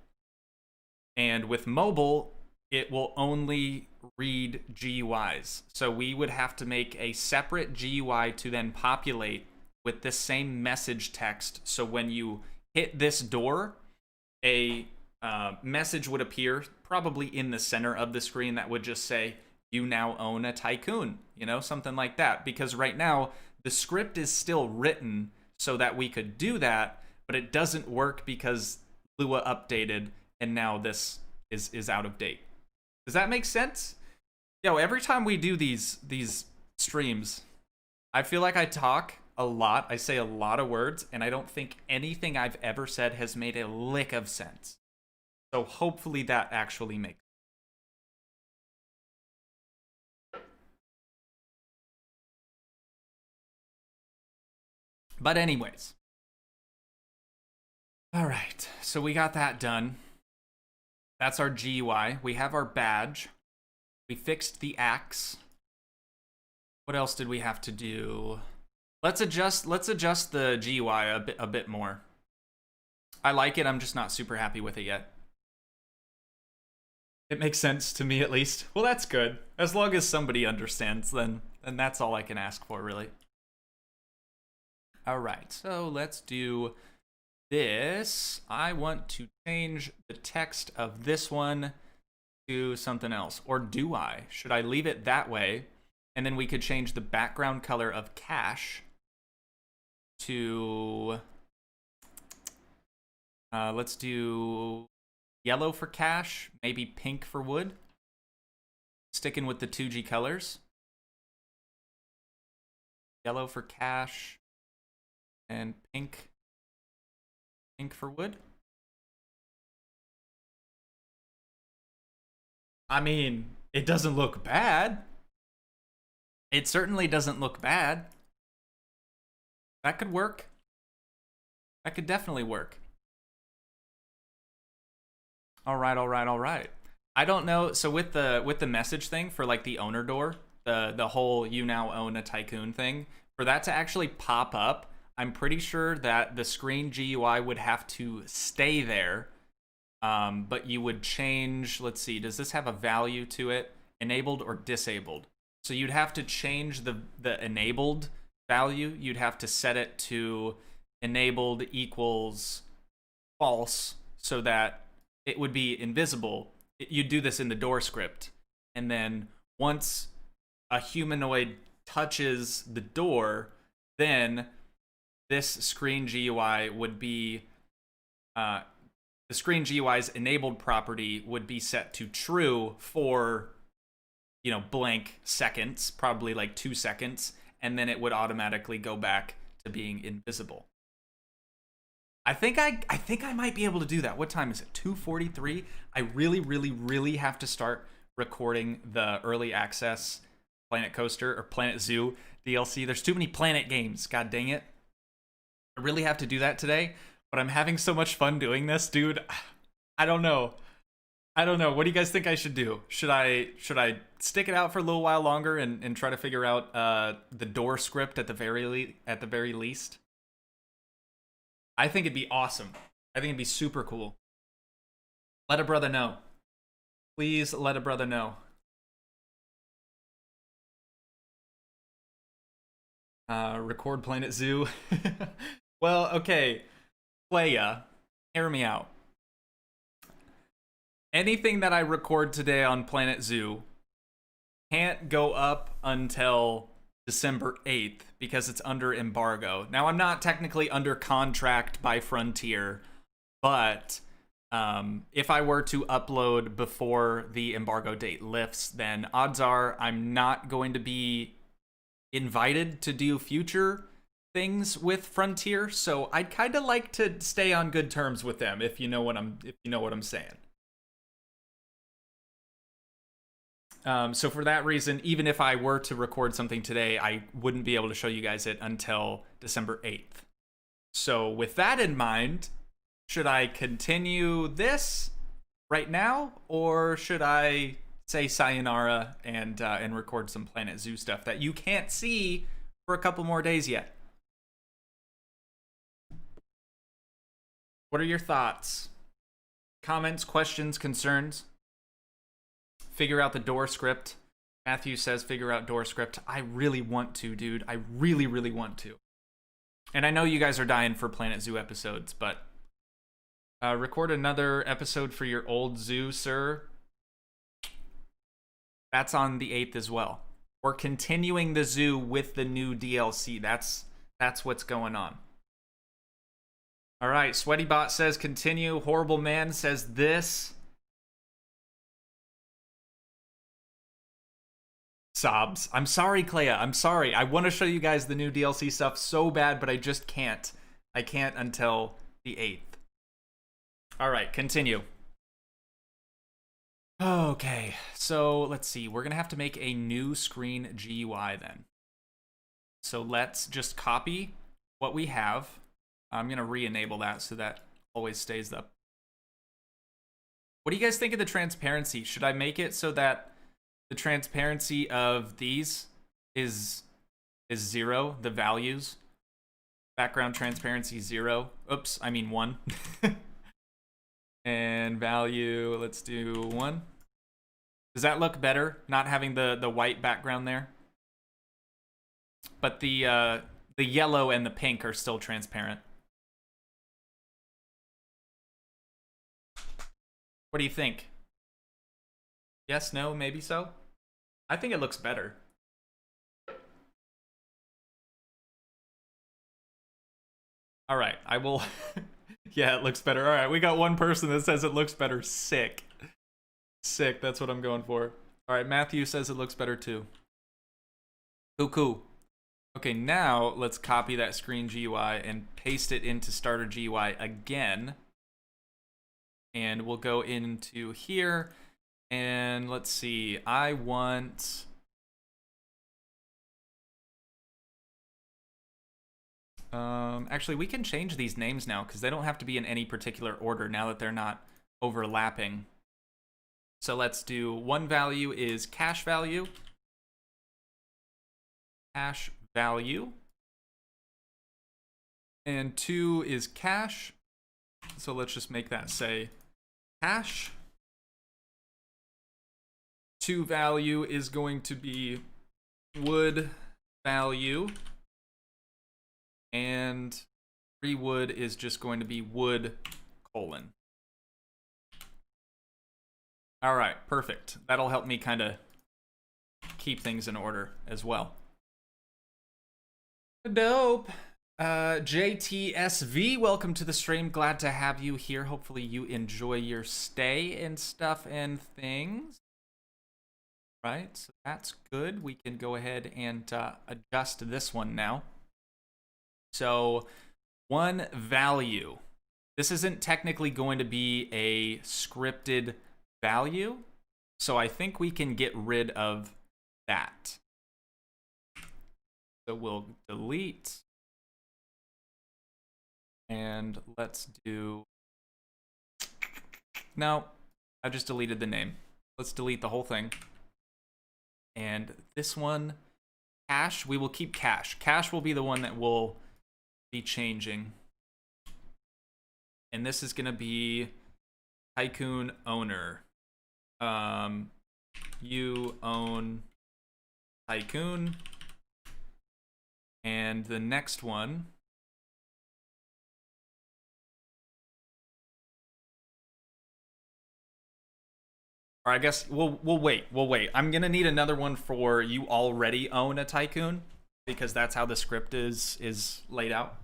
And with mobile, it will only read GUIs. So we would have to make a separate GUI to then populate with this same message text. So when you hit this door, a message would appear probably in the center of the screen that would just say, you now own a tycoon, you know, something like that. Because right now, the script is still written so that we could do that, but it doesn't work because Lua updated and now this is out of date. Does that make sense? Yo, every time we do these streams, I feel like I talk a lot. I say a lot of words, and I don't think anything I've ever said has made a lick of sense. So hopefully that actually makes sense. But anyways. All right, so we got that done. That's our GUI. We have our badge. We fixed the axe. What else did we have to do? Let's adjust the GUI a bit more. I like it, I'm just not super happy with it yet. It makes sense to me, at least. Well, that's good. As long as somebody understands, then that's all I can ask for, really. All right, so let's do this. I want to change the text of this one to something else. Or do I? Should I leave it that way? And then we could change the background color of cash to... let's do yellow for cash, maybe pink for wood. Sticking with the Toogii colors. Yellow for cash and pink for wood. I mean, it doesn't look bad. It certainly doesn't look bad. That could work. That could definitely work. All right. I don't know. So with the message thing for like the owner door, the whole you now own a tycoon thing, for that to actually pop up, I'm pretty sure that the screen GUI would have to stay there. But you would change, let's see, does this have a value to it? Enabled or disabled? So you'd have to change the enabled value. You'd have to set it to enabled equals false so that it would be invisible. You'd do this in the door script. And then once a humanoid touches the door, then this screen GUI would be, the screen GUI's enabled property would be set to true for, you know, blank seconds, probably like 2 seconds, and then it would automatically go back to being invisible. I think I might be able to do that. What time is it? 2:43. I really have to start recording the early access Planet Coaster or Planet Zoo DLC. There's too many Planet games. God dang it. I really have to do that today, but I'm having so much fun doing this, dude. I don't know. What do you guys think I should do? Should I stick it out for a little while longer and try to figure out the door script at the very least? I think it'd be awesome. I think it'd be super cool. Let a brother know. Please let a brother know. Record Planet Zoo. Well, okay. Playa, hear me out. Anything that I record today on Planet Zoo can't go up until December 8th because it's under embargo. Now, I'm not technically under contract by Frontier, but if I were to upload before the embargo date lifts, then odds are I'm not going to be invited to do future things with Frontier. So I'd kind of like to stay on good terms with them, if you know what I'm saying. So for that reason, even if I were to record something today, I wouldn't be able to show you guys it until December 8th. So with that in mind, should I continue this right now, or should I say sayonara and record some Planet Zoo stuff that you can't see for a couple more days yet? What are your thoughts? Comments, questions, concerns? figure out the door script. Matthew says figure out door script. I really want to, dude. I really, really want to. And I know you guys are dying for Planet Zoo episodes, but record another episode for your old zoo, sir. That's on the 8th as well. We're continuing the zoo with the new DLC. That's what's going on. All right, SweatyBot says continue. Horrible Man says this. Sobs. I'm sorry, Clea. I'm sorry. I want to show you guys the new DLC stuff so bad, but I just can't. I can't until the 8th. All right, continue. Okay, so let's see. We're going to have to make a new screen GUI then. So let's just copy what we have. I'm going to re-enable that so that always stays up. What do you guys think of the transparency? Should I make it so that the transparency of these is 0, the values? Background transparency 0. Oops, I mean 1. And value, let's do 1. Does that look better, not having the white background there? But the yellow and the pink are still transparent. What do you think? Yes, no, maybe so? I think it looks better. All right, I will... Yeah, it looks better. All right, we got one person that says it looks better. Sick. Sick, that's what I'm going for. All right, Matthew says it looks better too. Cool. Okay, now let's copy that screen GUI and paste it into starter GUI again. And we'll go into here. And let's see, I want... actually, we can change these names now because they don't have to be in any particular order now that they're not overlapping. So let's do one value is cash value. Cash value. And 2 is cash. So let's just make that say cash. 2 value is going to be wood value. And 3 wood is just going to be wood : All right, perfect. That'll help me kind of keep things in order as well. Dope. JTSV, welcome to the stream. Glad to have you here. Hopefully you enjoy your stay and stuff and things. Right, so that's good. We can go ahead and adjust this one now. So, one value. This isn't technically going to be a scripted value, so I think we can get rid of that. So we'll delete, and let's do... No, I just deleted the name. Let's delete the whole thing. And this one, cash, we will keep cash. Cash will be the one that will be changing. And this is going to be tycoon owner. You own tycoon. And the next one, or I guess we'll wait. I'm gonna need another one for you already own a tycoon, because that's how the script is laid out.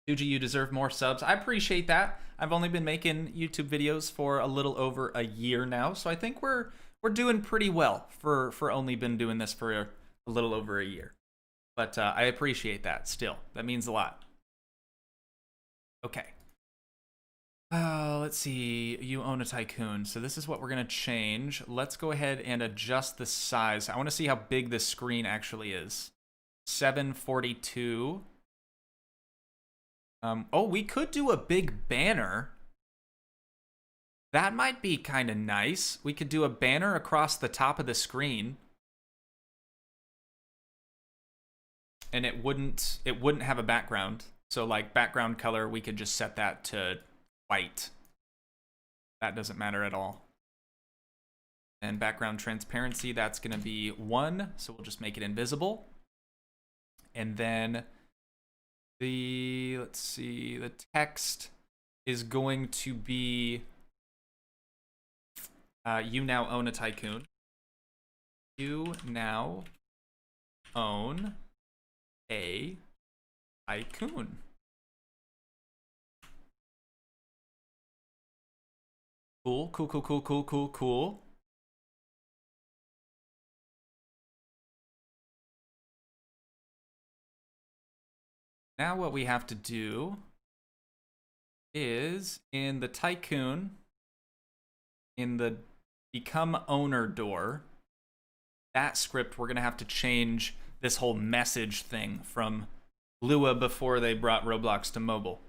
Toogii, you deserve more subs. I appreciate that. I've only been making YouTube videos for a little over a year now, so I think we're doing pretty well for only been doing this for a little over a year. But I appreciate that still. That means a lot. Okay. Let's see. You own a tycoon. So this is what we're going to change. Let's go ahead and adjust the size. I want to see how big this screen actually is. 742. Oh, we could do a big banner. That might be kind of nice. We could do a banner across the top of the screen. And it wouldn't have a background. So like background color, we could just set that to white. That doesn't matter at all. And background transparency, that's going to be 1, so we'll just make it invisible. And then let's see, the text is going to be, you now own a tycoon. You now own a tycoon. Cool, cool, cool, cool, cool, cool, cool. Now what we have to do is in the tycoon, in the become owner door, that script, we're going to have to change this whole message thing from Lua before they brought Roblox to mobile.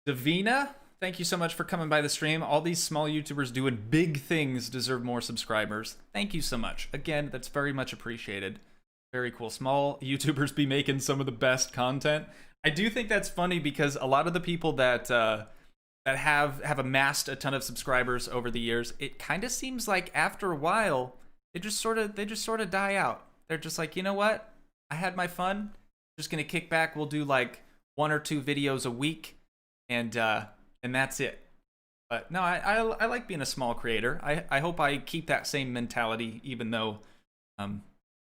Davina, thank you so much for coming by the stream. All these small YouTubers doing big things deserve more subscribers. Thank you so much. Again, that's very much appreciated. Very cool. Small YouTubers be making some of the best content. I do think that's funny because a lot of the people that that have amassed a ton of subscribers over the years, it kind of seems like after a while they just sort of die out. They're just like, you know what? I had my fun. Just gonna kick back. We'll do like 1 or 2 videos a week, and that's it. But no, I like being a small creator. I hope I keep that same mentality, even though,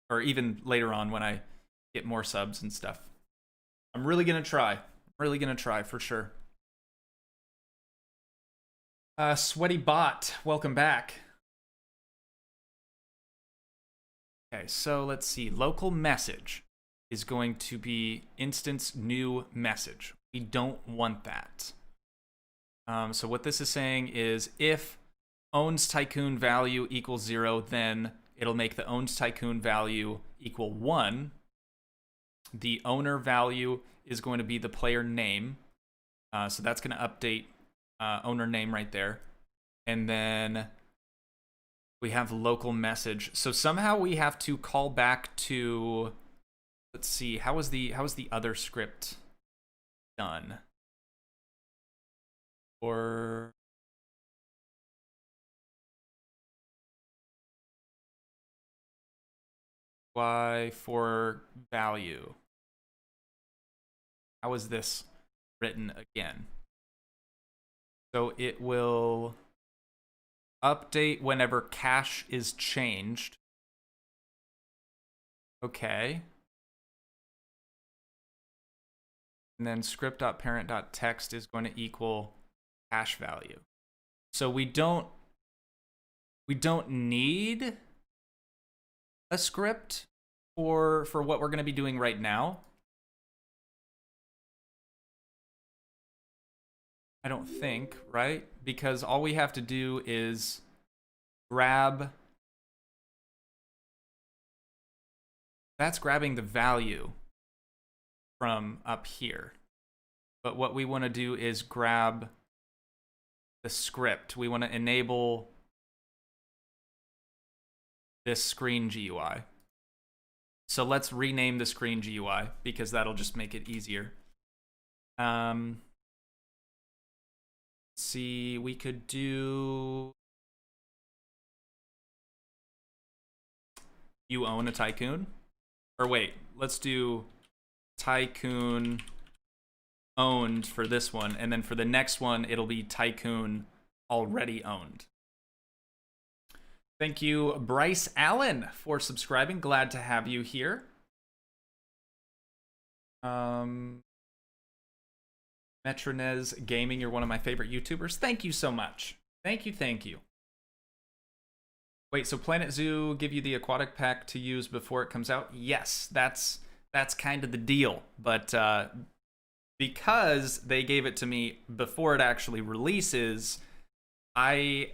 or even later on when I get more subs and stuff. I'm really gonna try. I'm really gonna try for sure. Sweaty Bot, welcome back. Okay, so let's see. Local message is going to be instance new message. We don't want that. So what this is saying is if owns tycoon value equals 0, then it'll make the owns tycoon value equal 1. The owner value is going to be the player name. So that's going to update owner name right there. And then we have local message. So somehow we have to call back to, let's see, how is the other script done? Or Y for value. How is this written again? So it will update whenever cache is changed. Okay. And then script.parent.text is going to equal cache value. So we don't need a script for what we're going to be doing right now. I don't think, right? Because all we have to do is grab, that's grabbing the value from up here. But what we want to do is grab the script. We want to enable this screen GUI. So let's rename the screen GUI because that'll just make it easier. See, we could do you own a tycoon. Or wait, let's do tycoon owned for this one, and then for the next one it'll be tycoon already owned. Thank you, Bryce Allen, for subscribing. Glad to have you here. Metronez Gaming, you're one of my favorite YouTubers. Thank you so much. Thank you, thank you. Wait, so Planet Zoo give you the aquatic pack to use before it comes out? Yes, that's kind of the deal. But because they gave it to me before it actually releases, I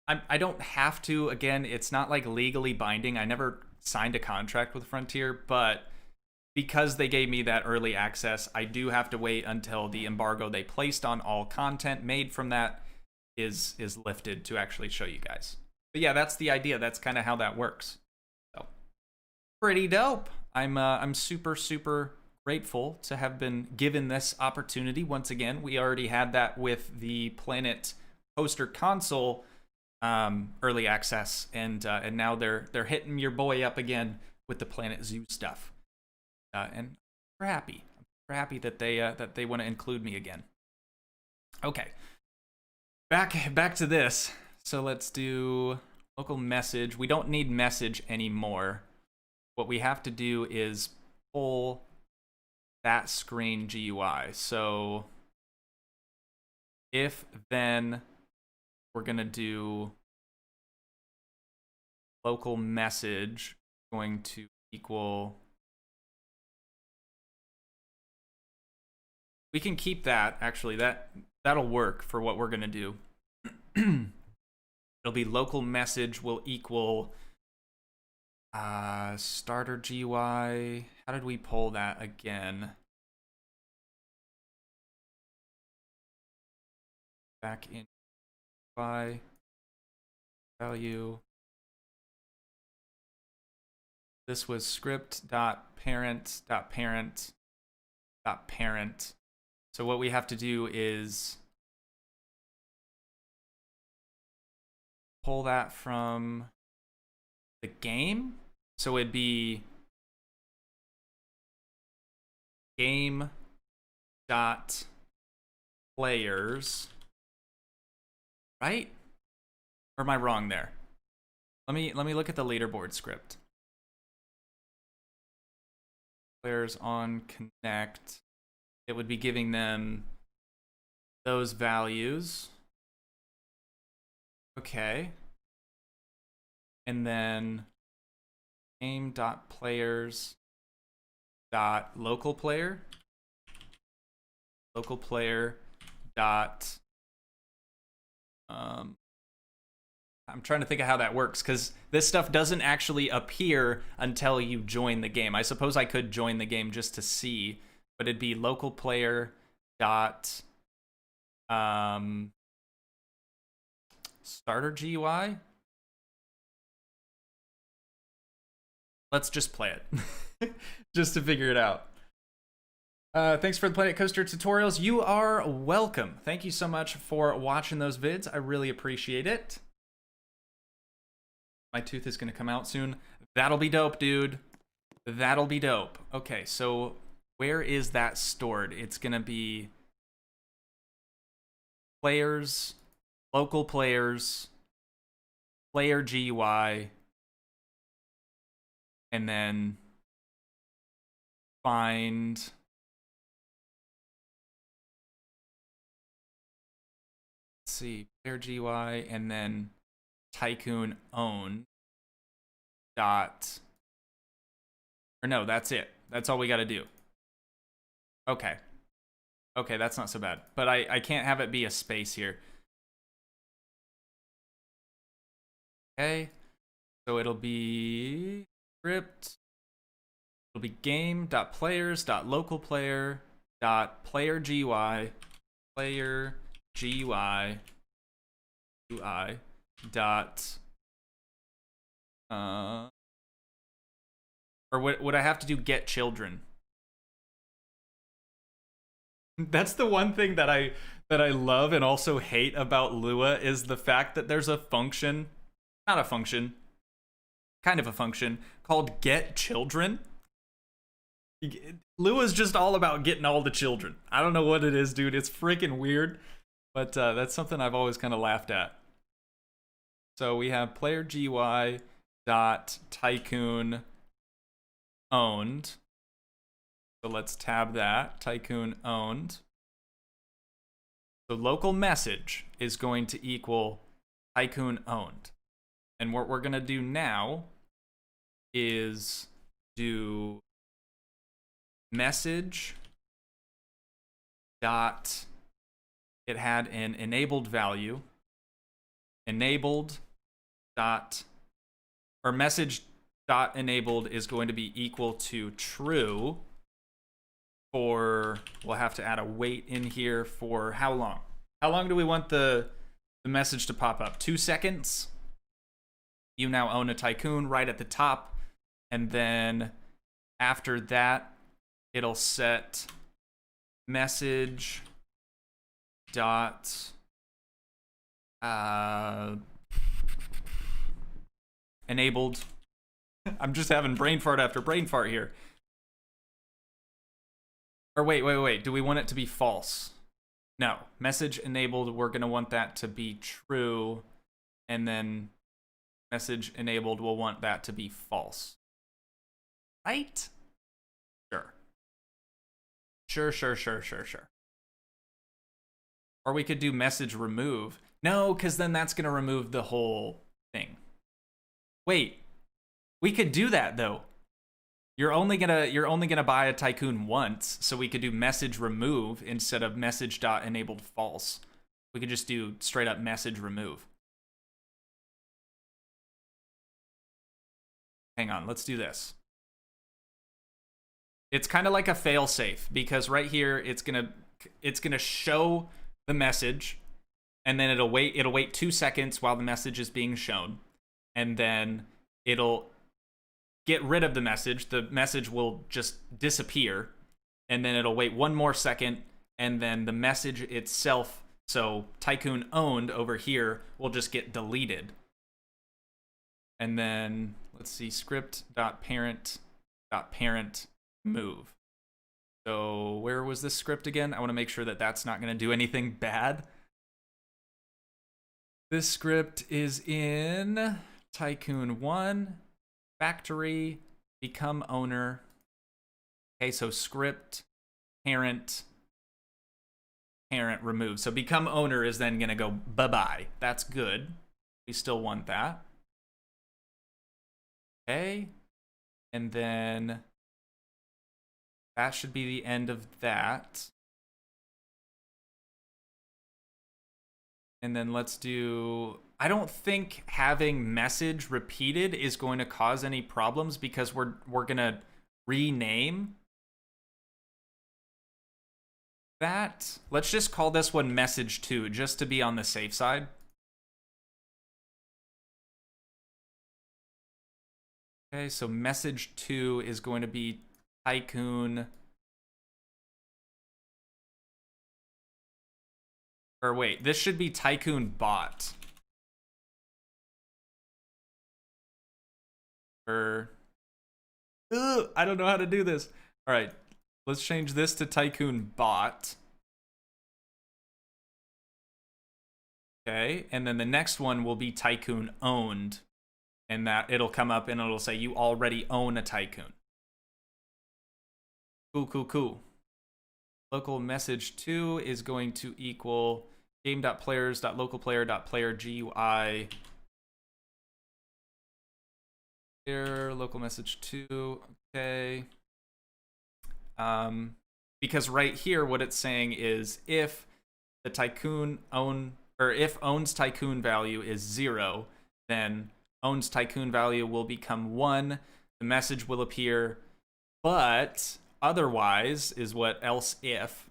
don't have to. Again, it's not like legally binding. I never signed a contract with Frontier, but because they gave me that early access, I do have to wait until the embargo they placed on all content made from that is lifted to actually show you guys. But yeah, that's the idea. That's kind of how that works. So pretty dope. I'm super grateful to have been given this opportunity once again. We already had that with the Planet Coaster console early access, and now they're hitting your boy up again with the Planet Zoo stuff, and we're happy. We're happy that they want to include me again. Okay, back to this. So let's do local message. We don't need message anymore. What we have to do is pull that screen GUI. So if then we're gonna do local message going to equal, we can keep that, actually that'll work for what we're gonna do. It'll be local message will equal starter GUI. How did we pull that again? Back in GUI value. This was script.parent.parent.parent. So what we have to do is pull that from the game. So it'd be game.players, right? Or am I wrong there? Let me look at the leaderboard script. Players on connect. It would be giving them those values. Okay. And then game.players.local player dot I'm trying to think of how that works, because this stuff doesn't actually appear until you join the game. I suppose I could join the game just to see, but it'd be local player dot starter GUI. Let's just play it just to figure it out. Thanks for the Planet Coaster tutorials. You are welcome. Thank you so much for watching those vids. I really appreciate it. My tooth is going to come out soon. That'll be dope, dude. That'll be dope. Okay, so where is that stored? It's going to be players, local players, player GUI, and then find player GUI, and then tycoon own dot, or no, that's it. That's all we got to do. Okay, that's not so bad, but I can't have it be a space here. Okay, so it'll be script, it'll be game.players.localplayer.player GUI, player GUI dot or would I have to do get children? That's the one thing that I love and also hate about Lua, is the fact that there's a function, not a function, kind of a function, called get children. Lua's just all about getting all the children. I don't know what it is, dude. It's freaking weird, but that's something I've always kind of laughed at. So we have player GUI dot tycoon owned. So let's tab that, tycoon owned. So local message is going to equal tycoon owned. And what we're going to do now is do message dot, it had an enabled value, enabled dot, or message dot enabled is going to be equal to true for, we'll have to add a wait in here for how long? How long do we want the message to pop up? 2 seconds? You now own a tycoon right at the top. And then after that, it'll set message dot enabled. I'm just having brain fart after brain fart here. Or wait. Do we want it to be false? No. Message enabled, we're going to want that to be true. And then message enabled, we'll want that to be false. Right? Sure. Or we could do message remove. No, because then that's going to remove the whole thing. Wait. We could do that, though. You're only gonna buy a tycoon once, so we could do message remove instead of message.enabled false. We could just do straight up message remove. Hang on, let's do this. It's kind of like a failsafe because right here it's gonna show the message, and then it'll wait 2 seconds while the message is being shown, and then it'll get rid of the message will just disappear, and then it'll wait 1 more second, and then the message itself, so tycoon owned over here, will just get deleted. And then let's see, script.parent move. So where was this script again? I want to make sure that that's not going to do anything bad. This script is in tycoon 1 factory, become owner. Okay, so script, parent remove. So become owner is then going to go bye-bye. That's good. We still want that. Okay. And then that should be the end of that. And then let's do... I don't think having message repeated is going to cause any problems because we're going to rename that. Let's just call this one message 2 just to be on the safe side. Okay, so message 2 is going to be tycoon. Or wait, this should be tycoon bot. I don't know how to do this. All right, let's change this to tycoon bot. Okay, and then the next one will be tycoon owned, and that it'll come up and it'll say you already own a tycoon. Cool. Local message 2 is going to equal game.players.localplayer.player GUI. Here, local message 2, okay. Because right here, what it's saying is if the tycoon if owns tycoon value is 0, then owns tycoon value will become 1. The message will appear, but otherwise is what else if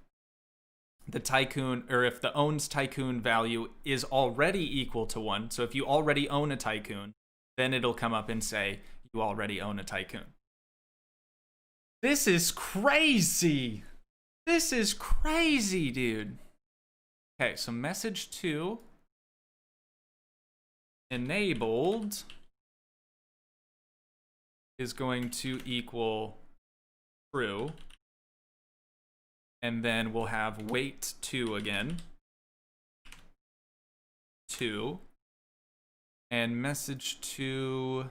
the tycoon, or if the owns tycoon value is already equal to 1. So if you already own a tycoon, then it'll come up and say, you already own a tycoon. This is crazy. This is crazy, dude. Okay, so message 2 enabled is going to equal true. And then we'll have wait 2 again. 2. And message 2.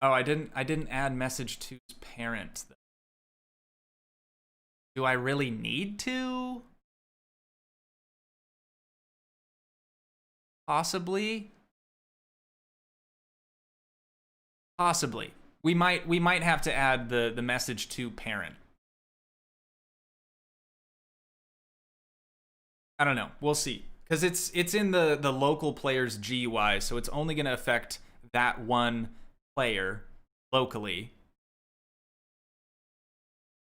Oh, I didn't add message 2's parent though. Do I really need to? Possibly. We might have to add the message 2 parent. I don't know. We'll see. Because it's in the local player's GUI, so it's only going to affect that one player locally.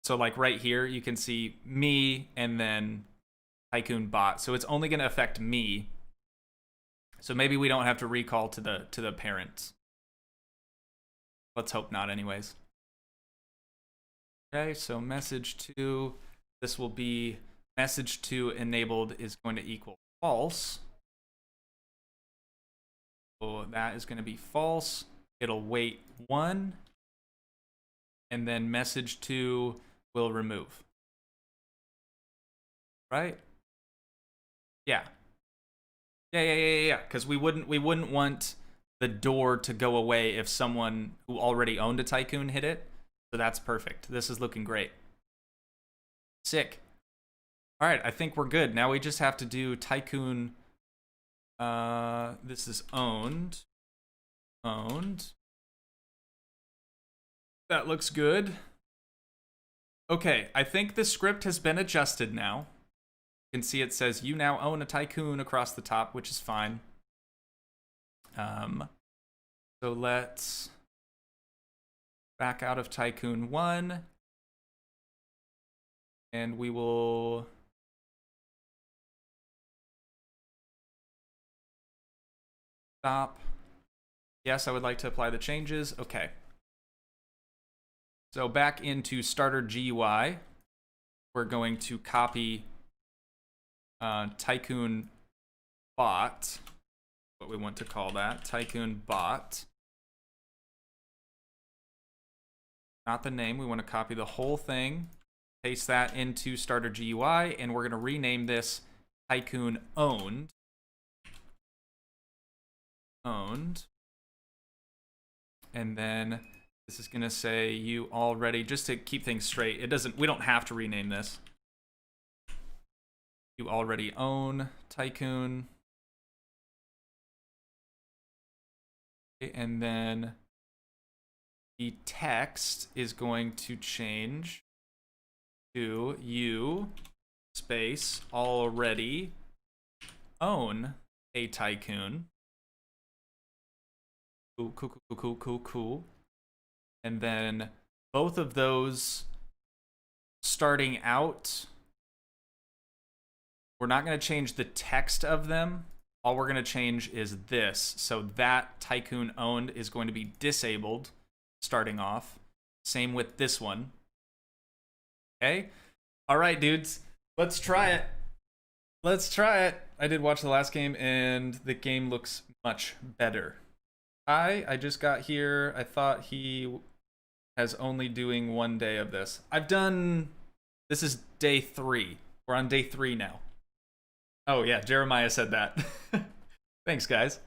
So like right here, you can see me and then tycoon bot. So it's only going to affect me. So maybe we don't have to recall to the parents. Let's hope not anyways. Okay, so message to, this will be message to enabled is going to equal false. So that is going to be false. It'll wait 1, and then message to will remove. Right? Yeah. Yeah. Because we wouldn't want the door to go away if someone who already owned a tycoon hit it. So that's perfect. This is looking great. Sick. All right, I think we're good. Now we just have to do tycoon. This is owned. Owned. That looks good. Okay, I think the script has been adjusted now. You can see it says you now own a tycoon across the top, which is fine. So let's back out of tycoon 1, and we will stop. Yes, I would like to apply the changes. Okay. So back into starter GUI, we're going to copy tycoon bot, what we want to call that, tycoon bot. Not the name, we want to copy the whole thing, paste that into starter GUI, and we're going to rename this tycoon owned. Owned. And then this is going to say you already, just to keep things straight, we don't have to rename this. You already own tycoon. Okay, and then the text is going to change to you space already own a tycoon. Cool. And then both of those starting out, we're not going to change the text of them. All we're going to change is this. So that tycoon owned is going to be disabled starting off. Same with this one. Okay. All right, dudes. Let's try it. I did watch the last game, and the game looks much better. I just got here. I thought he has only doing 1 day of this. This is day 3. We're on day 3 now. Oh yeah, Jeremiah said that. Thanks, guys.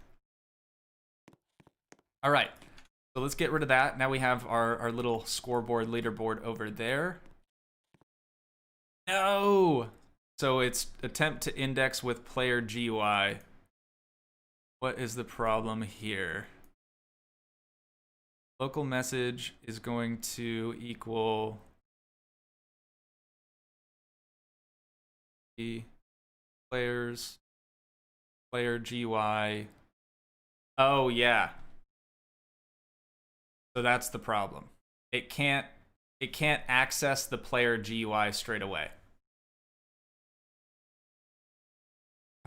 All right, so let's get rid of that. Now we have our little scoreboard leaderboard over there. No! So it's attempt to index with player GUI. What is the problem here? Local message is going to equal the players, player GUI. Oh yeah. So that's the problem. It can't access the player GUI straight away.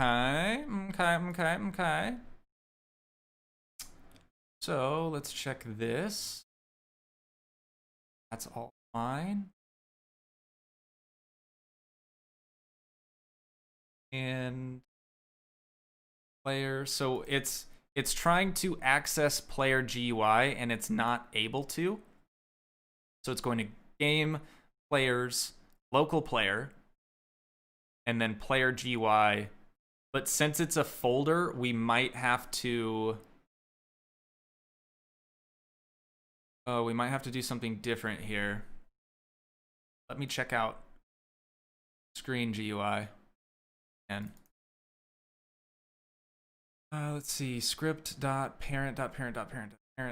Okay. So let's check this. That's all fine. And player, so it's trying to access player GUI and it's not able to. So it's going to game players, local player, and then player GUI. But since it's a folder, we might have to do something different here. Let me check out screen GUI. And let's see, script.parent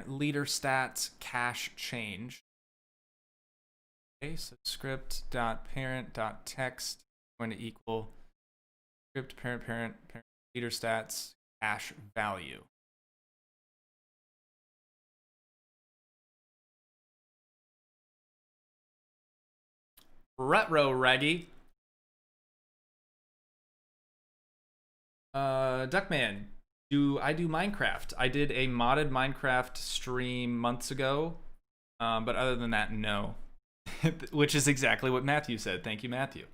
leader stats cache change. Okay, so script.parent.text going to equal script parent leader stats cache value. Retro Raggy. Duckman, I do Minecraft? I did a modded Minecraft stream months ago, but other than that, no. Which is exactly what Matthew said. Thank you, Matthew.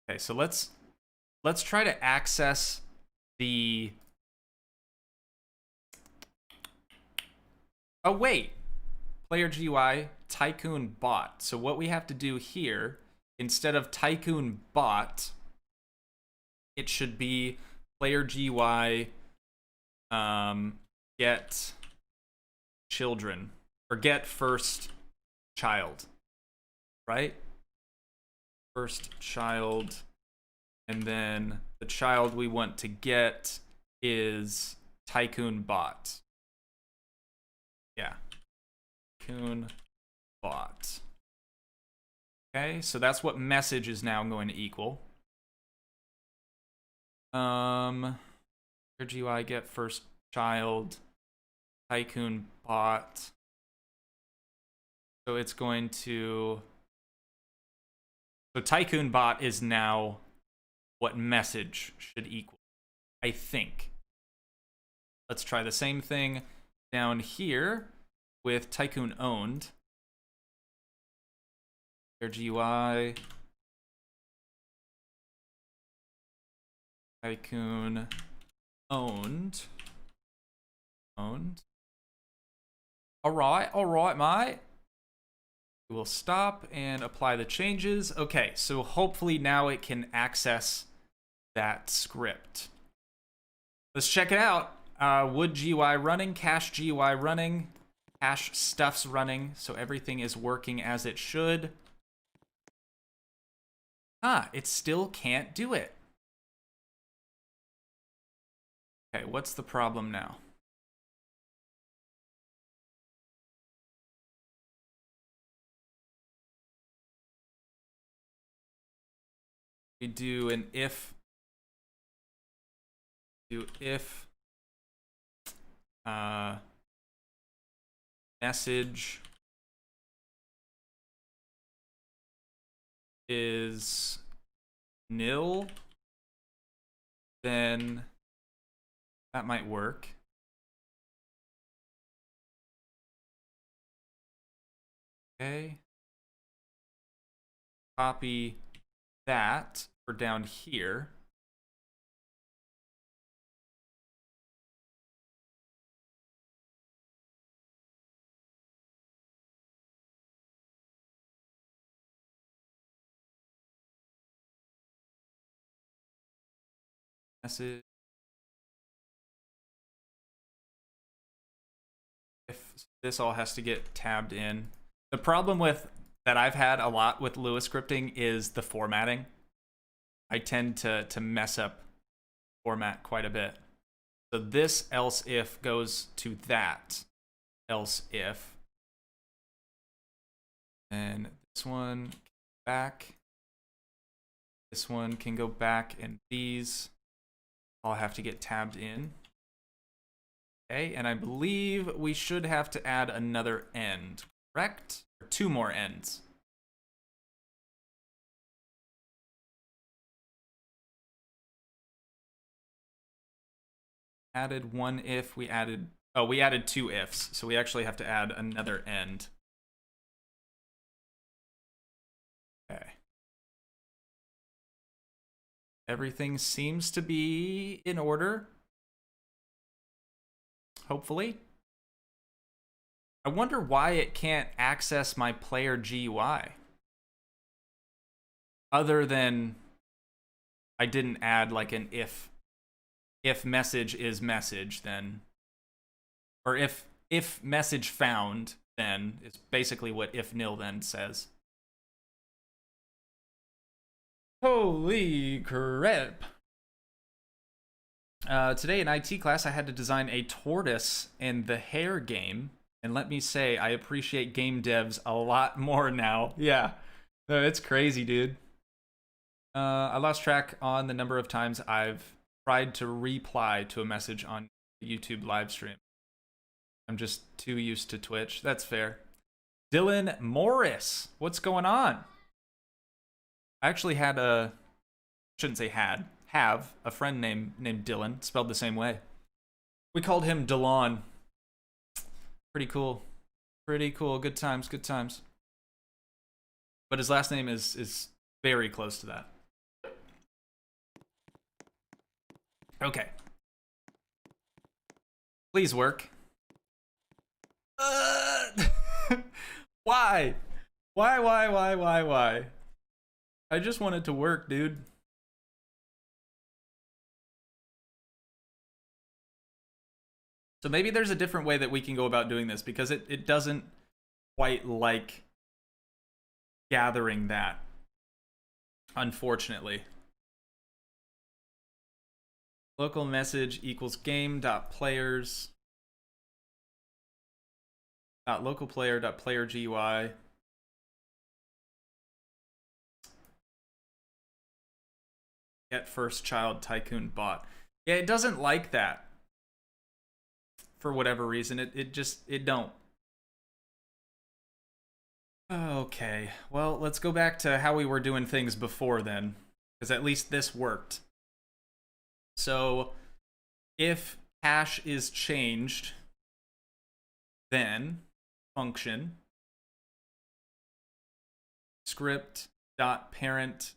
Okay, so let's try to access the... Oh, wait. Player GUI, tycoon bot. So what we have to do here, instead of tycoon bot, it should be player GUI get children, or get first child, right? First child, and then the child we want to get is tycoon bot. Yeah, tycoon bot. Okay, so that's what message is now going to equal. Your GUI get first child, tycoon bot. So it's going to... So tycoon bot is now what message should equal, I think. Let's try the same thing down here with tycoon owned. Their GUI. Tycoon owned. All right, mate. We'll stop and apply the changes. Okay, so hopefully now it can access that script. Let's check it out. Wood GUI running, cache GUI running, cache stuff's running, so everything is working as it should. It still can't do it. Okay, what's the problem now? We do an if message is nil, then that might work. Okay. Copy that for down here. Message. If this all has to get tabbed in. The problem with that I've had a lot with Lua scripting is the formatting. I tend to mess up format quite a bit. So this else if goes to that else if. And this one back. This one can go back, and these all have to get tabbed in. Okay, and I believe we should have to add another end, correct? Or two more ends. Added one if, we added two ifs, so we actually have to add another end. Okay. Everything seems to be in order. Hopefully. I wonder why it can't access my player GUI. Other than I didn't add like an if message is message, then, or if message found, then it's basically what if nil then says. Holy crap. Today in IT class, I had to design a tortoise in the hare game. And let me say, I appreciate game devs a lot more now. Yeah, no, it's crazy, dude. I lost track on the number of times I've tried to reply to a message on YouTube live stream. I'm just too used to Twitch. That's fair. Dylan Morris, what's going on? I actually had have a friend named Dylan, spelled the same way. We called him Delon. Pretty cool. Pretty cool. Good times, good times. But his last name is very close to that. Okay. Please work. Why? Why? I just want it to work, dude. So maybe there's a different way that we can go about doing this, because it doesn't quite like gathering that, unfortunately. Local message equals game.players local player.player GUI. Get first child tycoon bot. Yeah, it doesn't like that for whatever reason. It don't. Okay, well, let's go back to how we were doing things before then, because at least this worked. So if hash is changed, then function script.parent.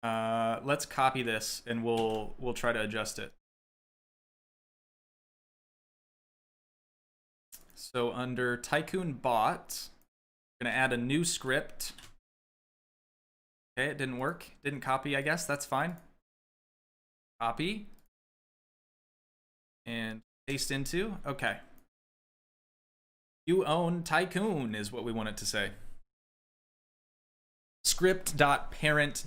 Let's copy this and we'll try to adjust it. So under tycoon bot, I'm gonna add a new script. Okay, it didn't work. Didn't copy, I guess. That's fine. Copy. And paste into. Okay. You own tycoon is what we want it to say. Script.parent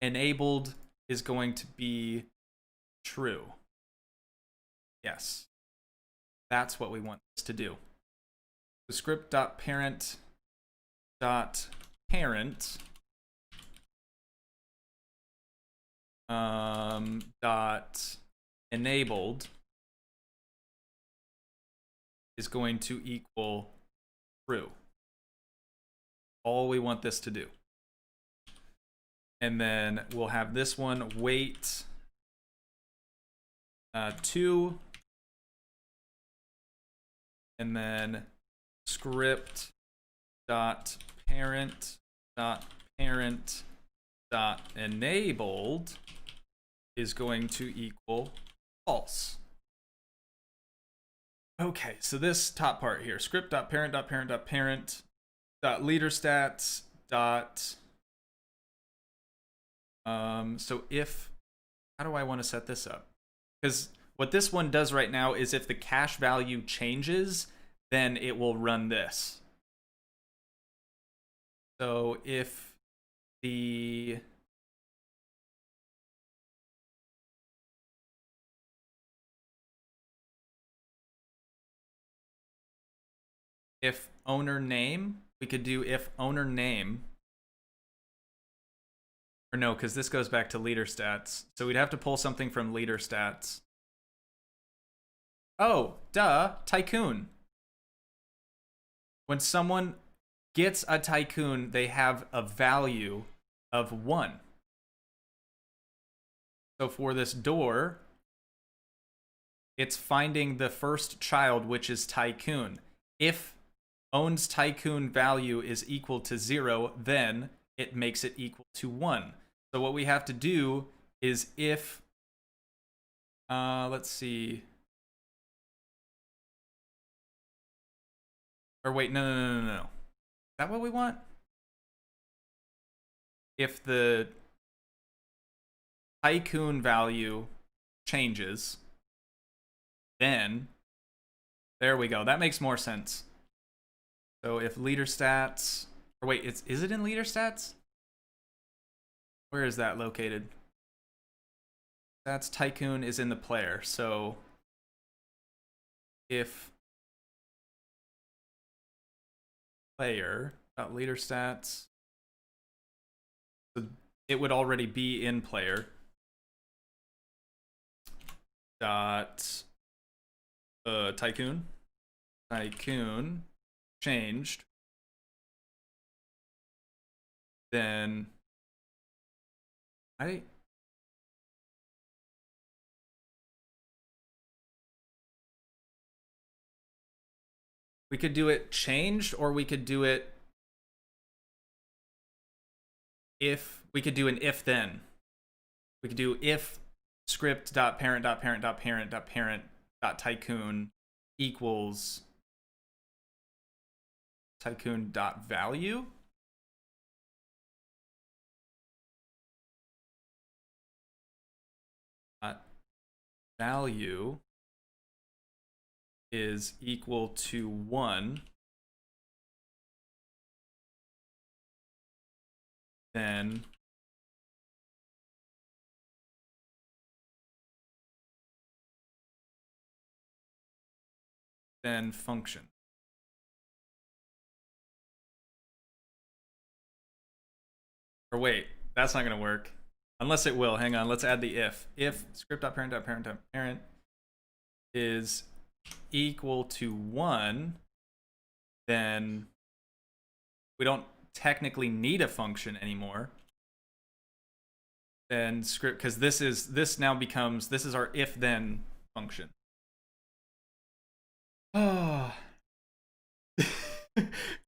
enabled is going to be true. Yes. That's what we want this to do. So script.parent dot enabled is going to equal true. All we want this to do. And then we'll have this one wait 2, and then script dot parent dot enabled is going to equal false. Okay, so this top part here, script dot parent dot leader stats dot so if, how do I want to set this up? Because what this one does right now is if the cache value changes, then it will run this. So if owner name, we could do if owner name, or no, because this goes back to leader stats. So we'd have to pull something from leader stats. Oh, duh, tycoon. When someone gets a tycoon, they have a value of 1. So for this door, it's finding the first child, which is tycoon. If owns tycoon value is equal to 0, then it makes it equal to 1. So what we have to do is if, let's see. Or wait, no. Is that what we want? If the tycoon value changes, then there we go. That makes more sense. So if leader stats, or wait, is it in leader stats? Where is that located? That's tycoon is in the player. So if player leader stats, so it would already be in player dot tycoon changed, then right? We could do it changed, or we could do it if we could do an if then. We could do if script dot parent dot parent dot parent dot parent dot tycoon equals tycoon dot value. Value is equal to 1, then function. Or wait, that's not going to work. Unless it will. Hang on, let's add the if. If script.parent.parent.parent is equal to 1, then we don't technically need a function anymore. Then script, because this now becomes, this is our if then function. Oh.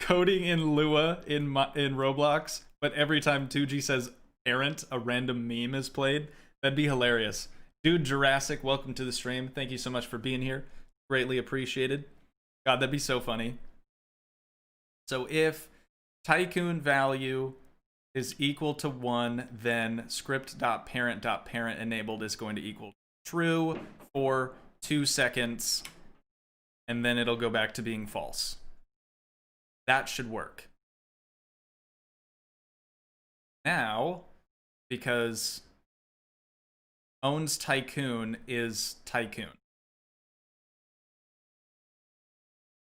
Coding in Lua in Roblox, but every time Toogii says errant, a random meme is played. That'd be hilarious. Dude Jurassic, welcome to the stream. Thank you so much for being here. Greatly appreciated. God, that'd be so funny. So if tycoon value is equal to 1, then script.parent.parent enabled is going to equal true for 2 seconds, and then it'll go back to being false. That should work. Now, because owns tycoon is tycoon.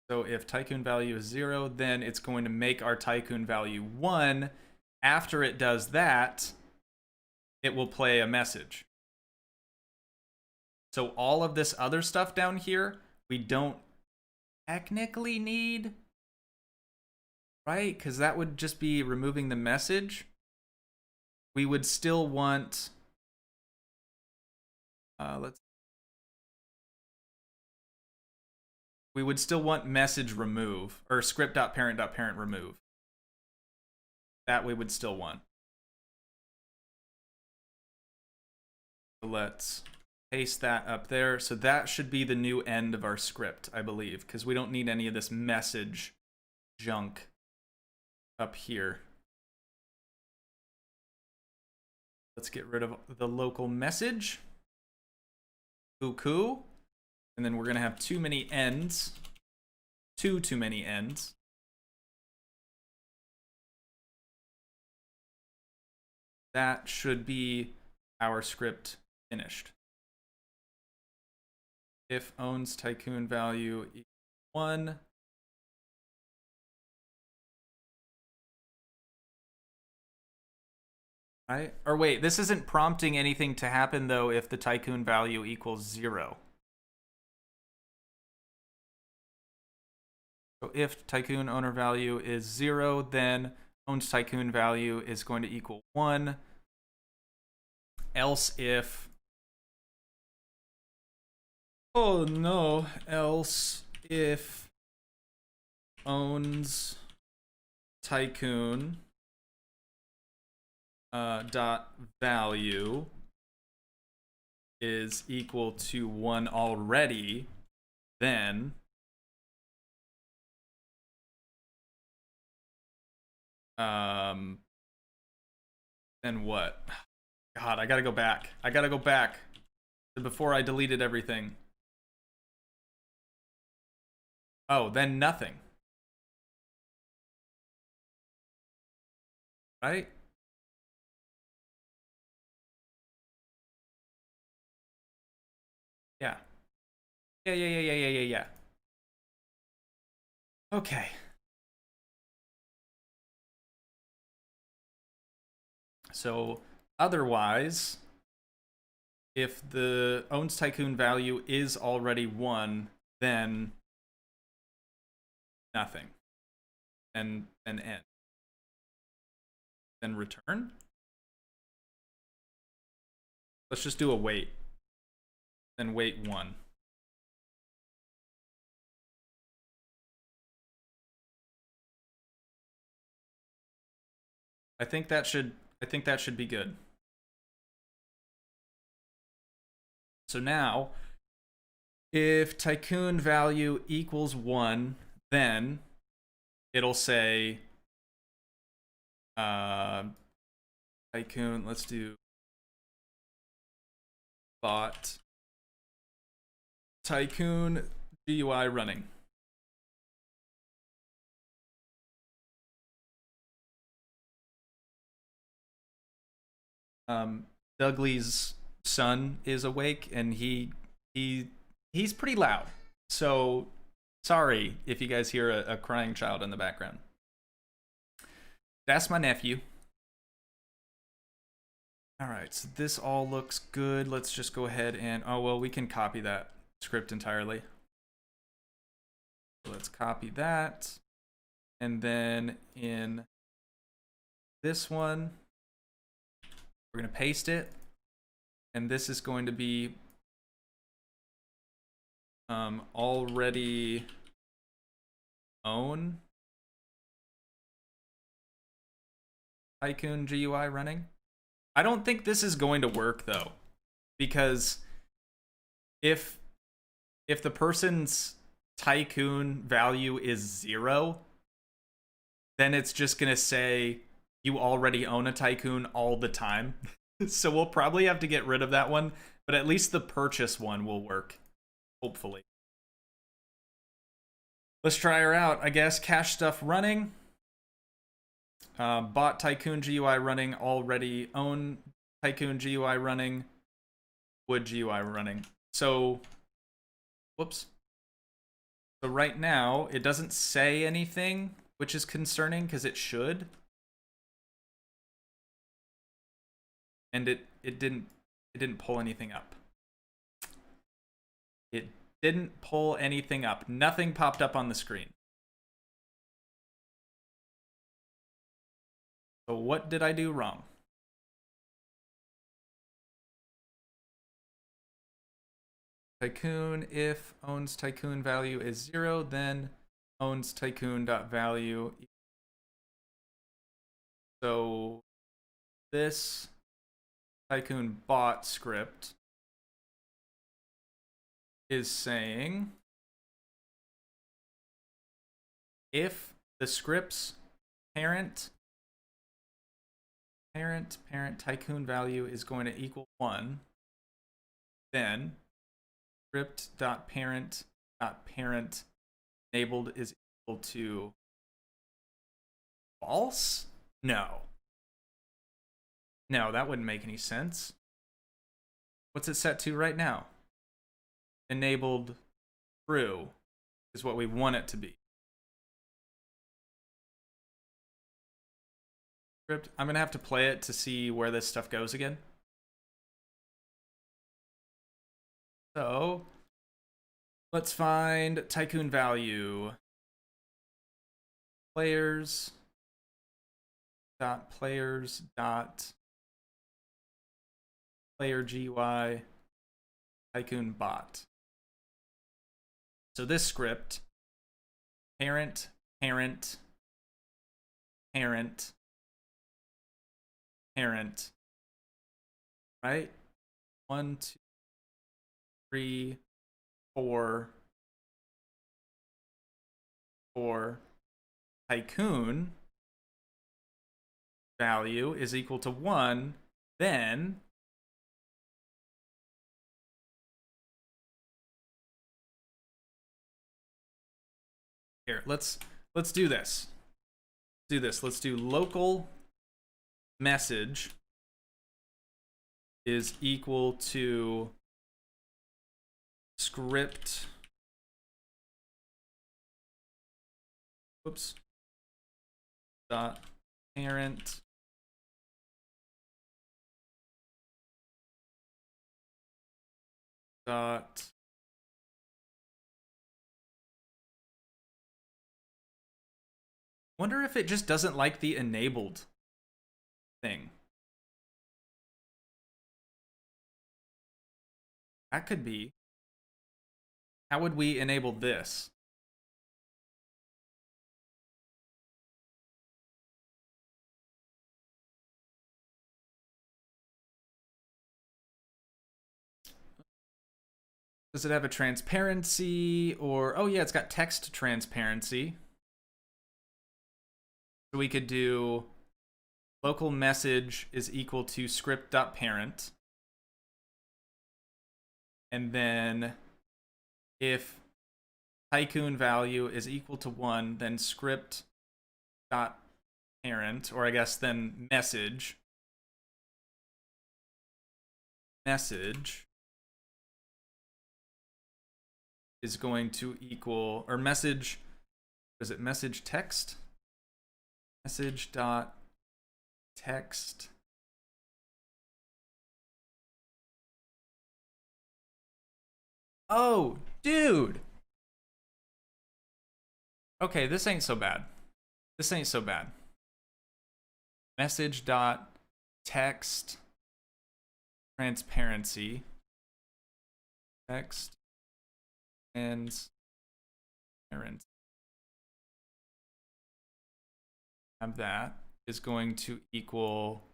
So if tycoon value is 0, then it's going to make our tycoon value 1. After it does that, it will play a message. So all of this other stuff down here, we don't technically need, right? Because that would just be removing the message. We would still want, we would still want message remove, or script.parent.parent remove. That we would still want. So let's paste that up there. So that should be the new end of our script, I believe, because we don't need any of this message junk up here. Let's get rid of the local message. Cuckoo. And then we're going to have too many ends. Too many ends. That should be our script finished. If owns tycoon value equals 1. Right? Or wait, this isn't prompting anything to happen though if the tycoon value equals 0. So if tycoon owner value is 0, then owns tycoon value is going to equal 1. Else if, oh no, else if owns tycoon dot value is equal to 1 already, then what? God, I gotta go back. I gotta go back to before I deleted everything. Oh, then nothing. Right? Yeah. Yeah. Okay. So otherwise, if the owns tycoon value is already 1, then nothing. And end. Then return. Let's just do a wait. Then wait 1. I think that should be good. So now, if tycoon value equals 1, then it'll say tycoon, let's do bot tycoon GUI running. Dougly's son is awake, and he's pretty loud. So sorry if you guys hear a crying child in the background. That's my nephew. All right, so this all looks good. Let's just go ahead and, oh, well, we can copy that script entirely. So let's copy that. And then in this one, we're going to paste it. And this is going to be already own tycoon GUI running. I don't think this is going to work though, because if the person's tycoon value is 0, then it's just gonna say you already own a tycoon all the time. So we'll probably have to get rid of that one, but at least the purchase one will work, hopefully. Let's try her out, I guess. Cache stuff running. Bot tycoon GUI running, already own tycoon GUI running, wood GUI running. So, whoops. So right now, it doesn't say anything, which is concerning because it should. And it didn't pull anything up. It didn't pull anything up. Nothing popped up on the screen. So what did I do wrong? Tycoon, if owns tycoon value is 0, then owns tycoon.value. So this tycoon bot script is saying if the script's parent tycoon value is going to equal 1, then script.parent enabled is equal to false? No, that wouldn't make any sense. What's it set to right now? Enabled true is what we want it to be. Script. I'm gonna have to play it to see where this stuff goes again. So let's find tycoon value. Players player GUI tycoon bot. So this script, parent, right? 1, 2, 3, 4, tycoon value is equal to 1, then here, let's do this. Let's do local message is equal to script, dot parent dot wonder if it just doesn't like the enabled thing. That could be. How would we enable this? Does it have a transparency or, oh yeah, it's got text transparency. So we could do local message is equal to script.parent. And then if tycoon value is equal to 1, then script.parent, or I guess then message is going to equal, or message, is it message text? Message dot text. Oh, dude. Okay, this ain't so bad. This ain't so bad. Message dot text transparency. Text transparency. Have that is going to equal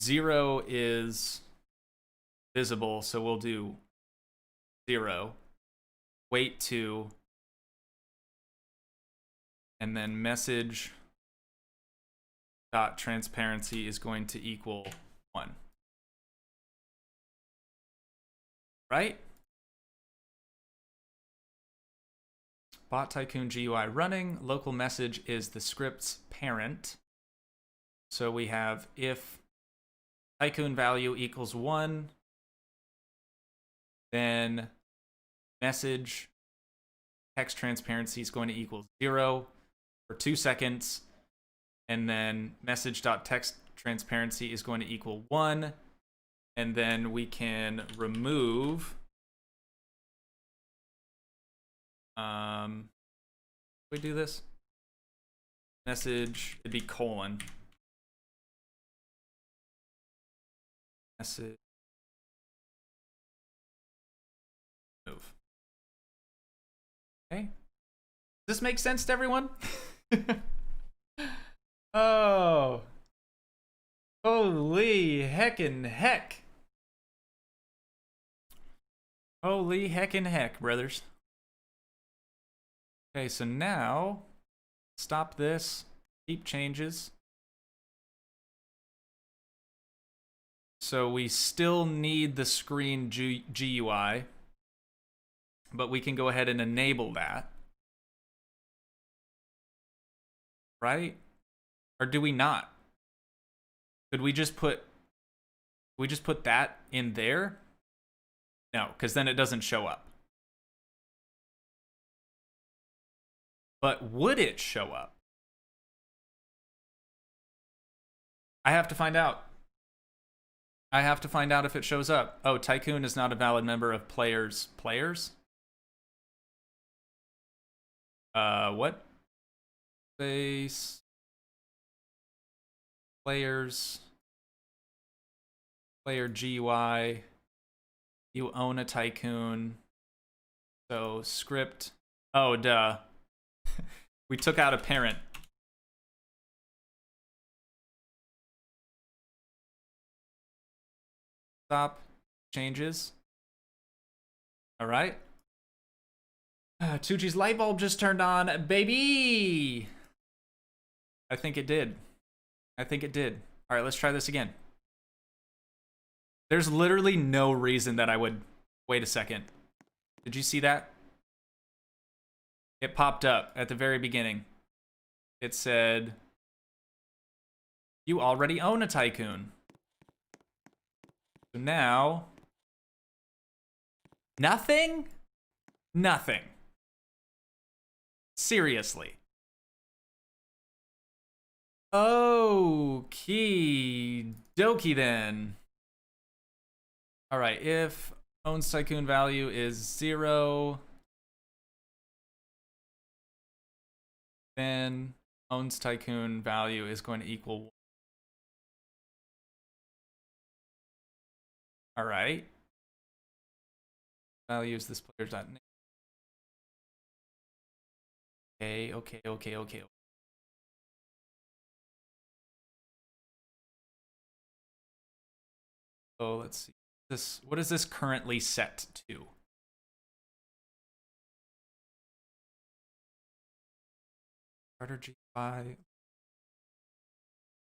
0 is visible, so we'll do 0. Wait 2. And then message dot transparency is going to equal 1. Right? Bot Tycoon GUI running. Local message is the script's parent. So we have if tycoon value equals 1, then message text transparency is going to equal 0 for 2 seconds. And then message.text transparency is going to equal 1. And then we can remove we do this message, it'd be colon message move. Okay, does this make sense to everyone? Oh, holy heckin' heck. Holy heckin' heck, brothers. Okay, so now, stop this, keep changes. So we still need the screen GUI, but we can go ahead and enable that. Right? Or do we not? Could we just put that in there? No, because then it doesn't show up. But would it show up? I have to find out. I have to find out if it shows up. Oh, Tycoon is not a valid member of players. Players? What? Space. Players. Player GUI. You own a Tycoon. So script. Oh, duh. We took out a parent. Stop changes. All right. Toogii's light bulb just turned on, baby. I think it did. I think it did. All right, let's try this again. There's literally no reason that I would... Wait a second. Did you see that? It popped up at the very beginning. It said, you already own a Tycoon. So now, nothing? Nothing. Seriously. Okie dokie then. All right, if owns Tycoon value is 0, then owns Tycoon value is going to equal 1. All right. values this player's name. Okay. So let's see. What is this currently set to? Starter GUI.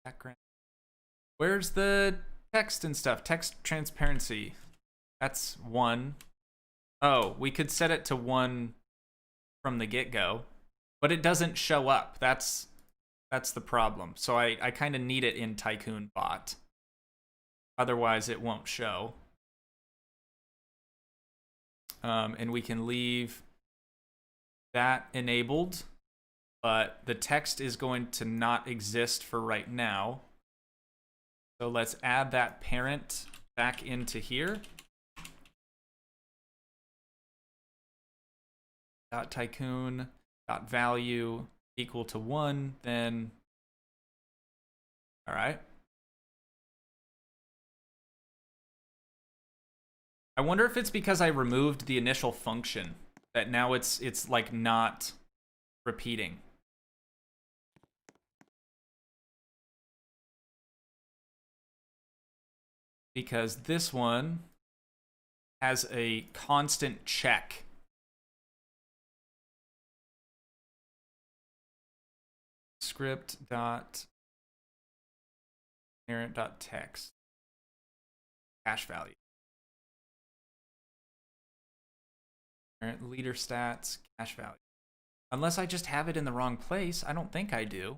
Background. Where's the text and stuff? Text transparency. That's 1. Oh, we could set it to 1 from the get-go, but it doesn't show up. That's the problem. So I kind of need it in Tycoon bot. Otherwise, it won't show. And we can leave that enabled, but the text is going to not exist for right now. So let's add that parent back into here. .tycoon .value equal to 1, then all right. I wonder if it's because I removed the initial function that now it's like not repeating. Because this one has a constant check. Script dot parent dot text cache value. Parent leader stats cache value. Unless I just have it in the wrong place. I don't think I do.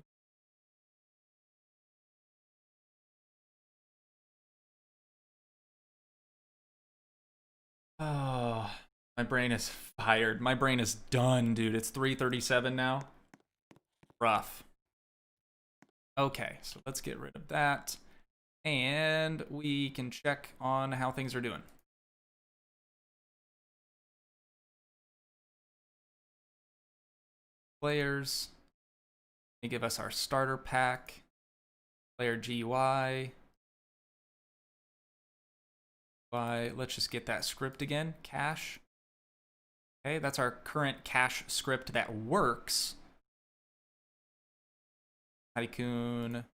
Oh, my brain is fired. My brain is done, dude. It's 3:37 now. Rough. Okay, so let's get rid of that. And we can check on how things are doing. Players. They give us our starter pack. Player GUI. Let's just get that script again. Cache. Okay, that's our current cache script that works. Tycoon.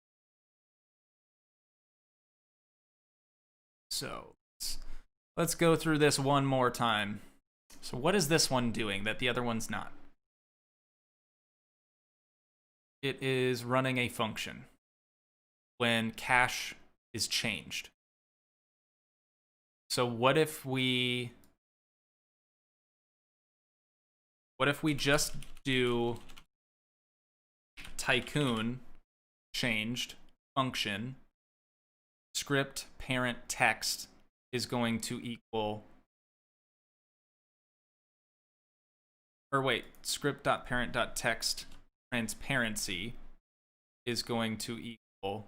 So let's go through this one more time. So what is this one doing that the other one's not? It is running a function when cache is changed. So what if we just do tycoon changed function script parent text is going to equal, or wait, script.parent.text transparency is going to equal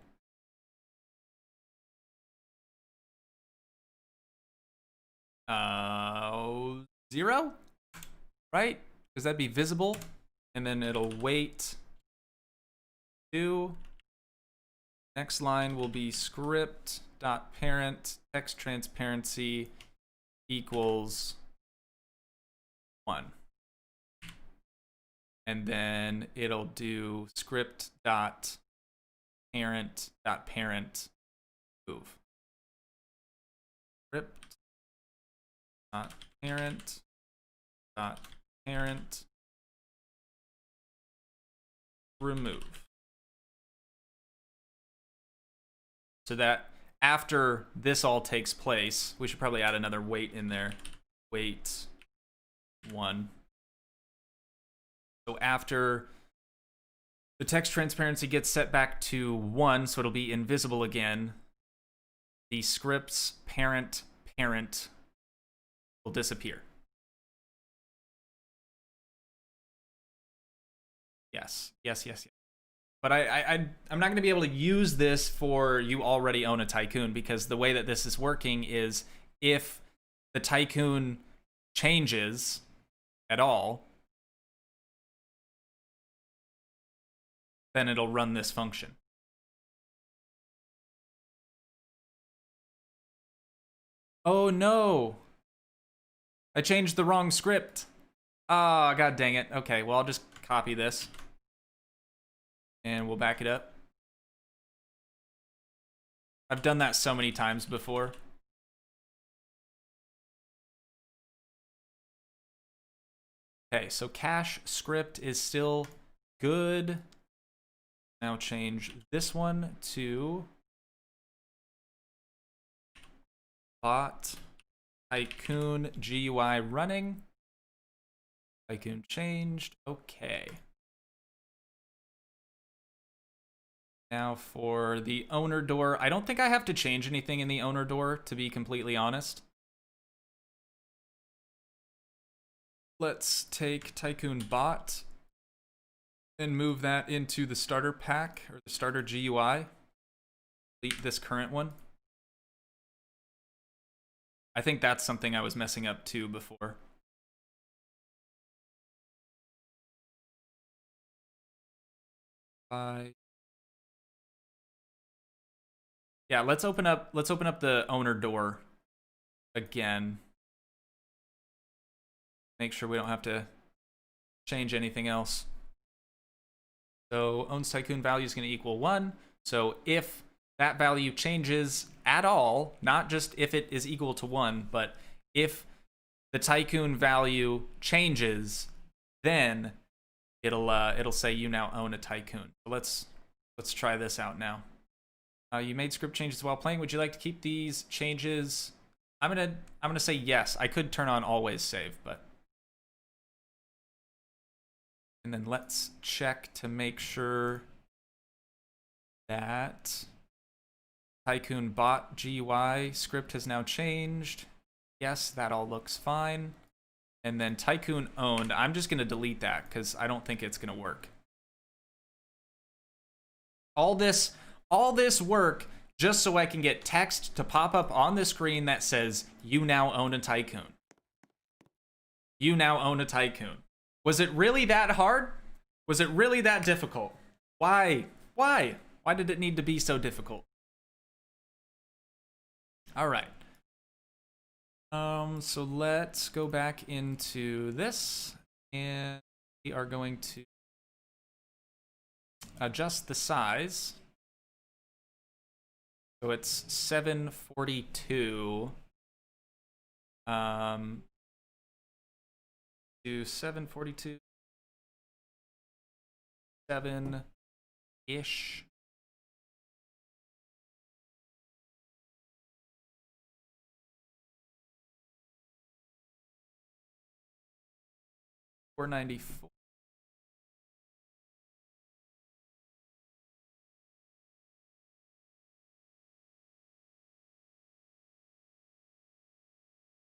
zero, right? Because that'd be visible, and then it'll wait 2. Next line will be script.parent text transparency equals 1. And then it'll do script.parent.parent move. Script.parent.parent remove. So that after this all takes place, we should probably add another wait in there. Wait 1. So after the text transparency gets set back to 1, so it'll be invisible again, the script's parent will disappear. Yes. But I'm not going to be able to use this for you already own a tycoon, because the way that this is working is if the tycoon changes at all, then it'll run this function. Oh no. I changed the wrong script. Ah, god dang it. Okay, well, I'll just copy this. And we'll back it up. I've done that so many times before. Okay, so cache script is still good. Now change this one to bot tycoon GUI running. Tycoon changed. Okay. Now for the owner door. I don't think I have to change anything in the owner door, to be completely honest. Let's take tycoon bot and move that into the starter pack or the starter GUI. Delete this current one. I think that's something I was messing up too before. Yeah, let's open up the owner door again. Make sure we don't have to change anything else. So owns tycoon value is going to equal 1. So if that value changes at all, not just if it is equal to 1, but if the tycoon value changes, then it'll say you now own a tycoon. So let's try this out now. You made script changes while playing. Would you like to keep these changes? I'm gonna say yes. I could turn on always save, but. And then let's check to make sure that tycoon bot GUI script has now changed. Yes, that all looks fine. And then tycoon owned, I'm just gonna delete that because I don't think it's gonna work. All this work just so I can get text to pop up on the screen that says, you now own a tycoon. You now own a tycoon. Was it really that hard? Was it really that difficult? Why? Why? Why did it need to be so difficult? All right. So let's go back into this and we are going to adjust the size. So it's 742. To 742. 7-ish. $494.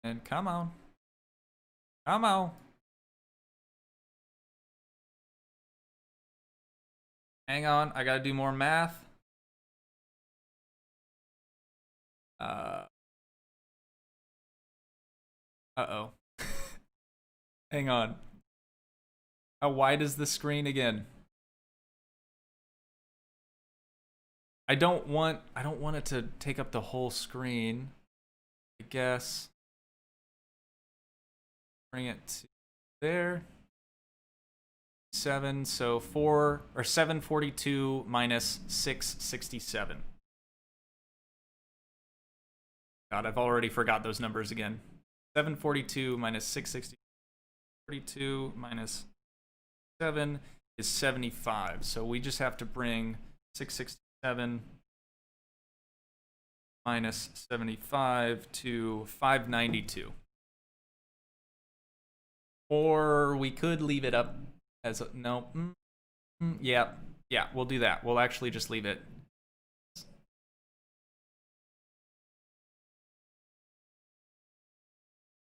And come on. Come on. Hang on, I gotta do more math. Uh-oh. Hang on. How wide is the screen again? I don't want it to take up the whole screen. I guess. Bring it to there. 7, so 742 minus 667. God, I've already forgot those numbers again. 742 minus 660. 42 minus 7 is 75. So we just have to bring 667 minus 75 to 592. Or we could leave it up as a, no. Yeah, we'll do that. We'll actually just leave it.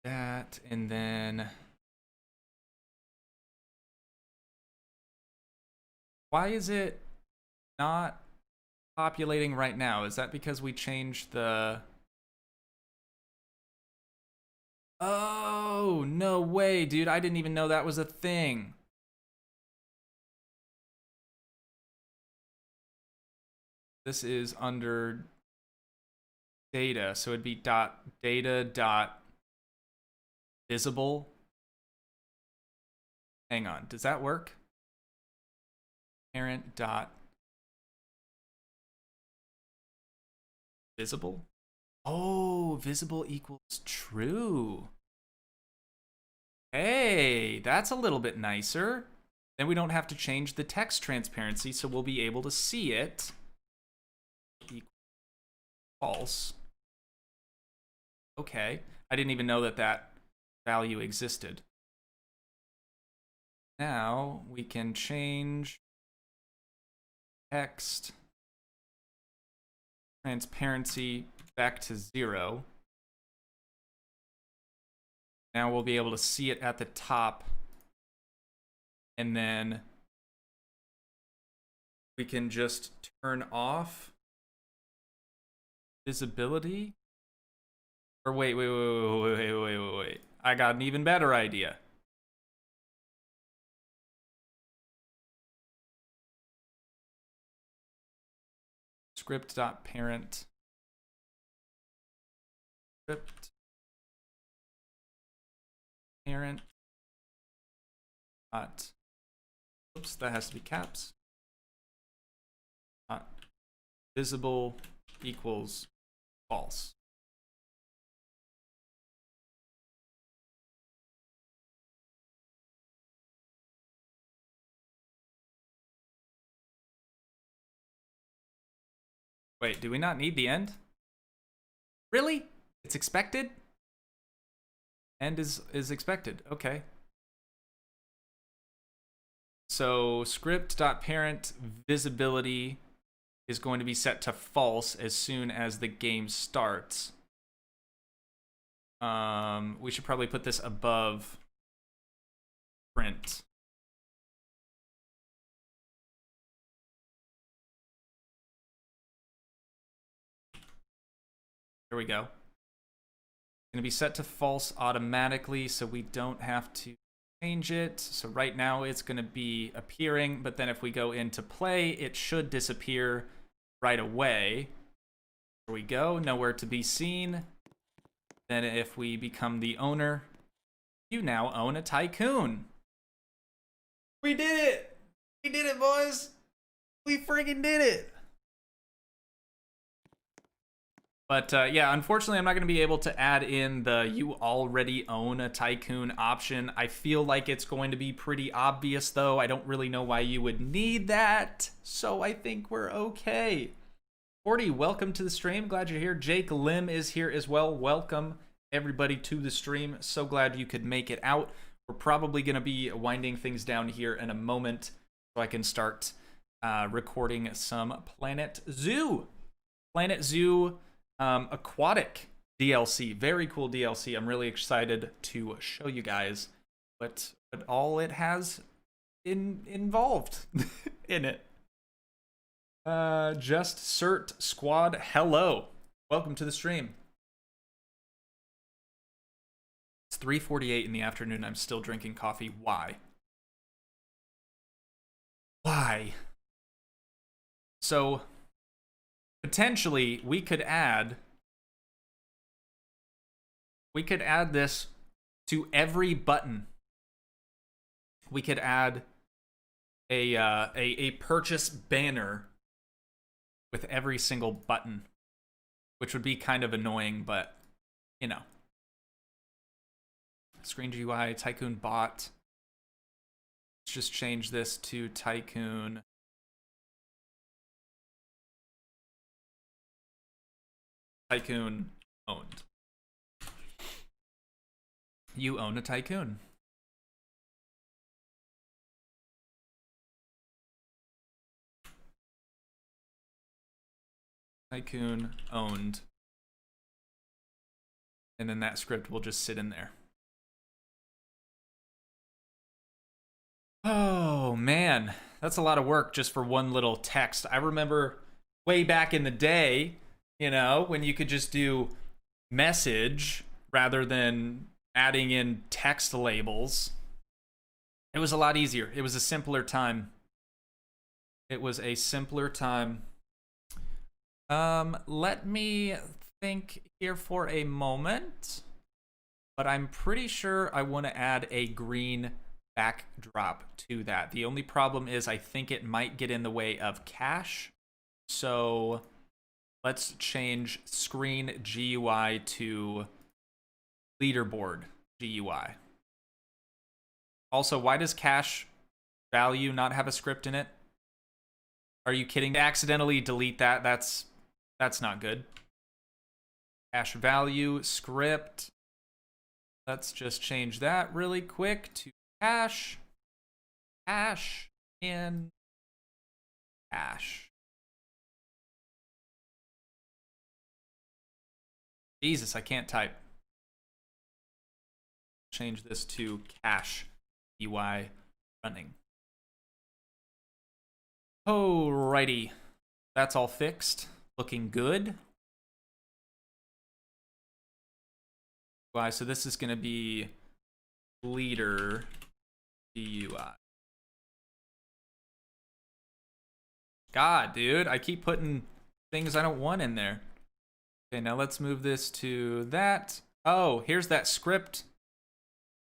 That, and then why is it not populating right now? Is that because we changed the... Oh, no way, dude. I didn't even know that was a thing. This is under data, so it'd be data visible. Hang on, does that work? Parent dot visible. Oh, visible equals true. Hey, that's a little bit nicer. Then we don't have to change the text transparency, so we'll be able to see it. False. Okay, I didn't even know that that value existed. Now we can change text transparency back to 0. Now we'll be able to see it at the top, and then we can just turn off visibility. Or wait. I got an even better idea. Script.parent script parent dot, oops, that has to be caps, dot visible equals false. Wait, do we not need the end? Really? It's expected? End is expected. Okay. So script.parent visibility is going to be set to false as soon as the game starts. We should probably put this above print. There we go. It's going to be set to false automatically, so we don't have to change it. So right now it's going to be appearing, but then if we go into play, it should disappear right away. There we go, nowhere to be seen. Then if we become the owner, you now own a tycoon. We did it! We did it, boys! We freaking did it! But yeah, unfortunately, I'm not going to be able to add in the you already own a tycoon option. I feel like it's going to be pretty obvious, though. I don't really know why you would need that. So I think we're okay. 40, welcome to the stream. Glad you're here. Jake Lim is here as well. Welcome, everybody, to the stream. So glad you could make it out. We're probably going to be winding things down here in a moment so I can start recording some Planet Zoo. Planet Zoo aquatic DLC. Very cool DLC. I'm really excited to show you guys what all it has involved in it. Just Cert Squad, hello. Welcome to the stream. It's 3:48 in the afternoon. I'm still drinking coffee. Why? Why? So potentially we could add this to every button. We could add a purchase banner with every single button, which would be kind of annoying, but you know. Screen GUI, Tycoon bot. Let's just change this to Tycoon. Tycoon owned. You own a tycoon. Tycoon owned. And then that script will just sit in there. Oh man, that's a lot of work just for one little text. I remember way back in the day, you know, when you could just do message rather than adding in text labels. It was a lot easier. It was a simpler time. It was a simpler time. Let me think here for a moment. but I'm pretty sure I want to add a green backdrop to that. The only problem is I think it might get in the way of cache. So let's change screen GUI to leaderboard GUI. Also, why does cache value not have a script in it? Are you kidding? Accidentally delete that. That's not good. Cache value script. Let's just change that really quick to cache, cache, and cache. Jesus, I can't type. Change this to cache UI running. Alrighty, that's all fixed. Looking good. So this is going to be leader GUI. God, dude, I keep putting things I don't want in there. Okay, now let's move this to that. Oh, here's that script.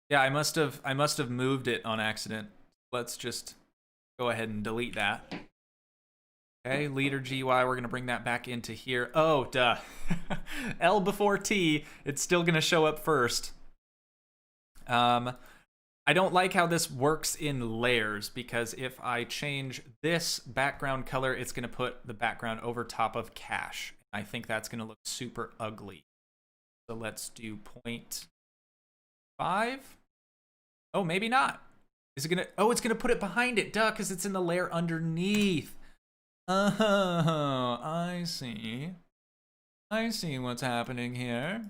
Yeah, I must have moved it on accident. Let's just go ahead and delete that. Okay, leader GUI, we're going to bring that back into here. Oh, duh. L before T, it's still going to show up first. I don't like how this works in layers, because if I change this background color, it's going to put the background over top of cache. I think that's going to look super ugly. So let's do 0.5. Oh, maybe not. Is it going to... Oh, it's going to put it behind it. Duh, because it's in the layer underneath. Oh, I see. I see what's happening here.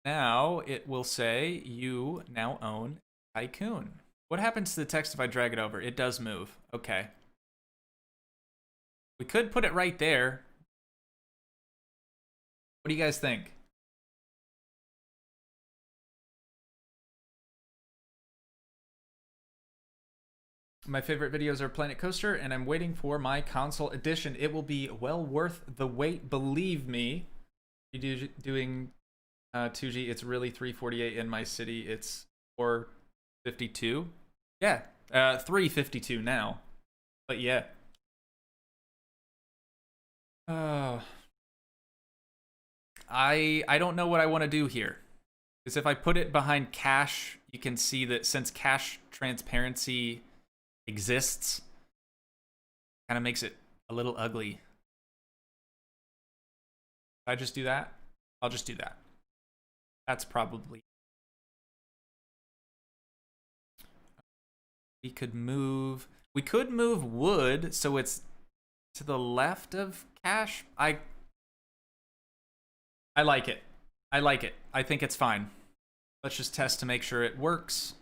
Now it will say you now own Tycoon. What happens to the text if I drag it over? It does move. Okay. We could put it right there. What do you guys think? My favorite videos are Planet Coaster, and I'm waiting for my console edition. It will be well worth the wait, believe me. You doing Toogii, it's really 348 in my city. It's 452. Yeah, 352 now. But yeah. I don't know what I want to do here. Because if I put it behind cache, you can see that since cache transparency exists, kind of makes it a little ugly. If I just do that, I'll just do that. That's probably... We could move wood so it's to the left of cache. I like it. I like it. I think it's fine. Let's just test to make sure it works.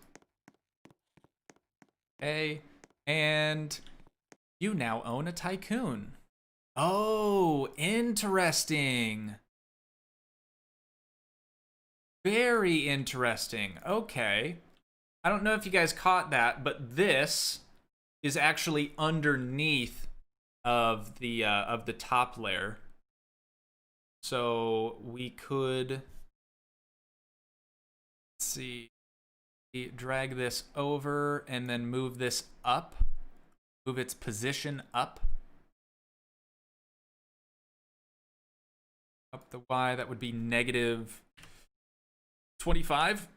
Okay. And you now own a Tycoon. Oh, interesting. Very interesting. Okay. I don't know if you guys caught that, but this is actually underneath of the top layer. So we could, let's see, drag this over and then move this up, move its position up the Y. That would be negative 25.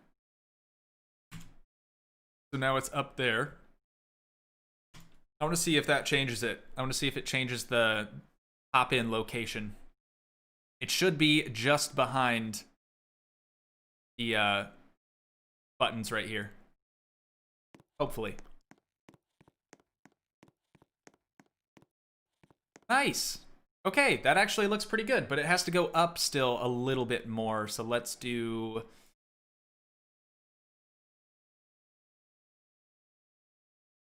So now it's up there. I want to see if that changes it. I want to see if it changes the hop-in location. It should be just behind the buttons right here. Hopefully. Nice. Okay, that actually looks pretty good, but it has to go up still a little bit more. So let's do...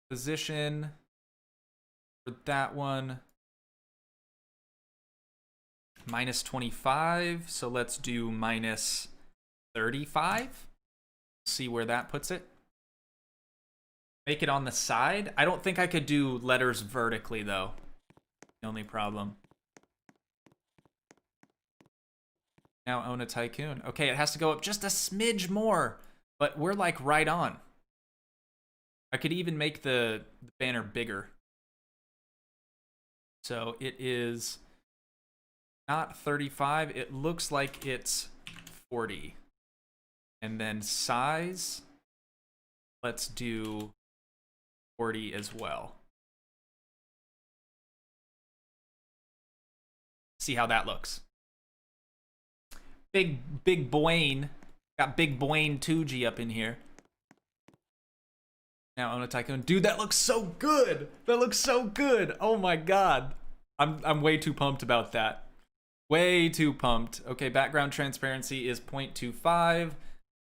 position for that one. Minus 25, so let's do minus 35. See where that puts it. Make it on the side. I don't think I could do letters vertically, though. The only problem. Now own a tycoon. Okay, it has to go up just a smidge more, but we're like right on. I could even make the banner bigger. So it is not 35. It looks like it's 40. And then size, let's do 40 as well. See how that looks. Big Boyne. Got Big Boyne Toogii up in here. Now own a tycoon. Dude, that looks so good. That looks so good. Oh my god. I'm way too pumped about that. Way too pumped. Okay, background transparency is 0.25.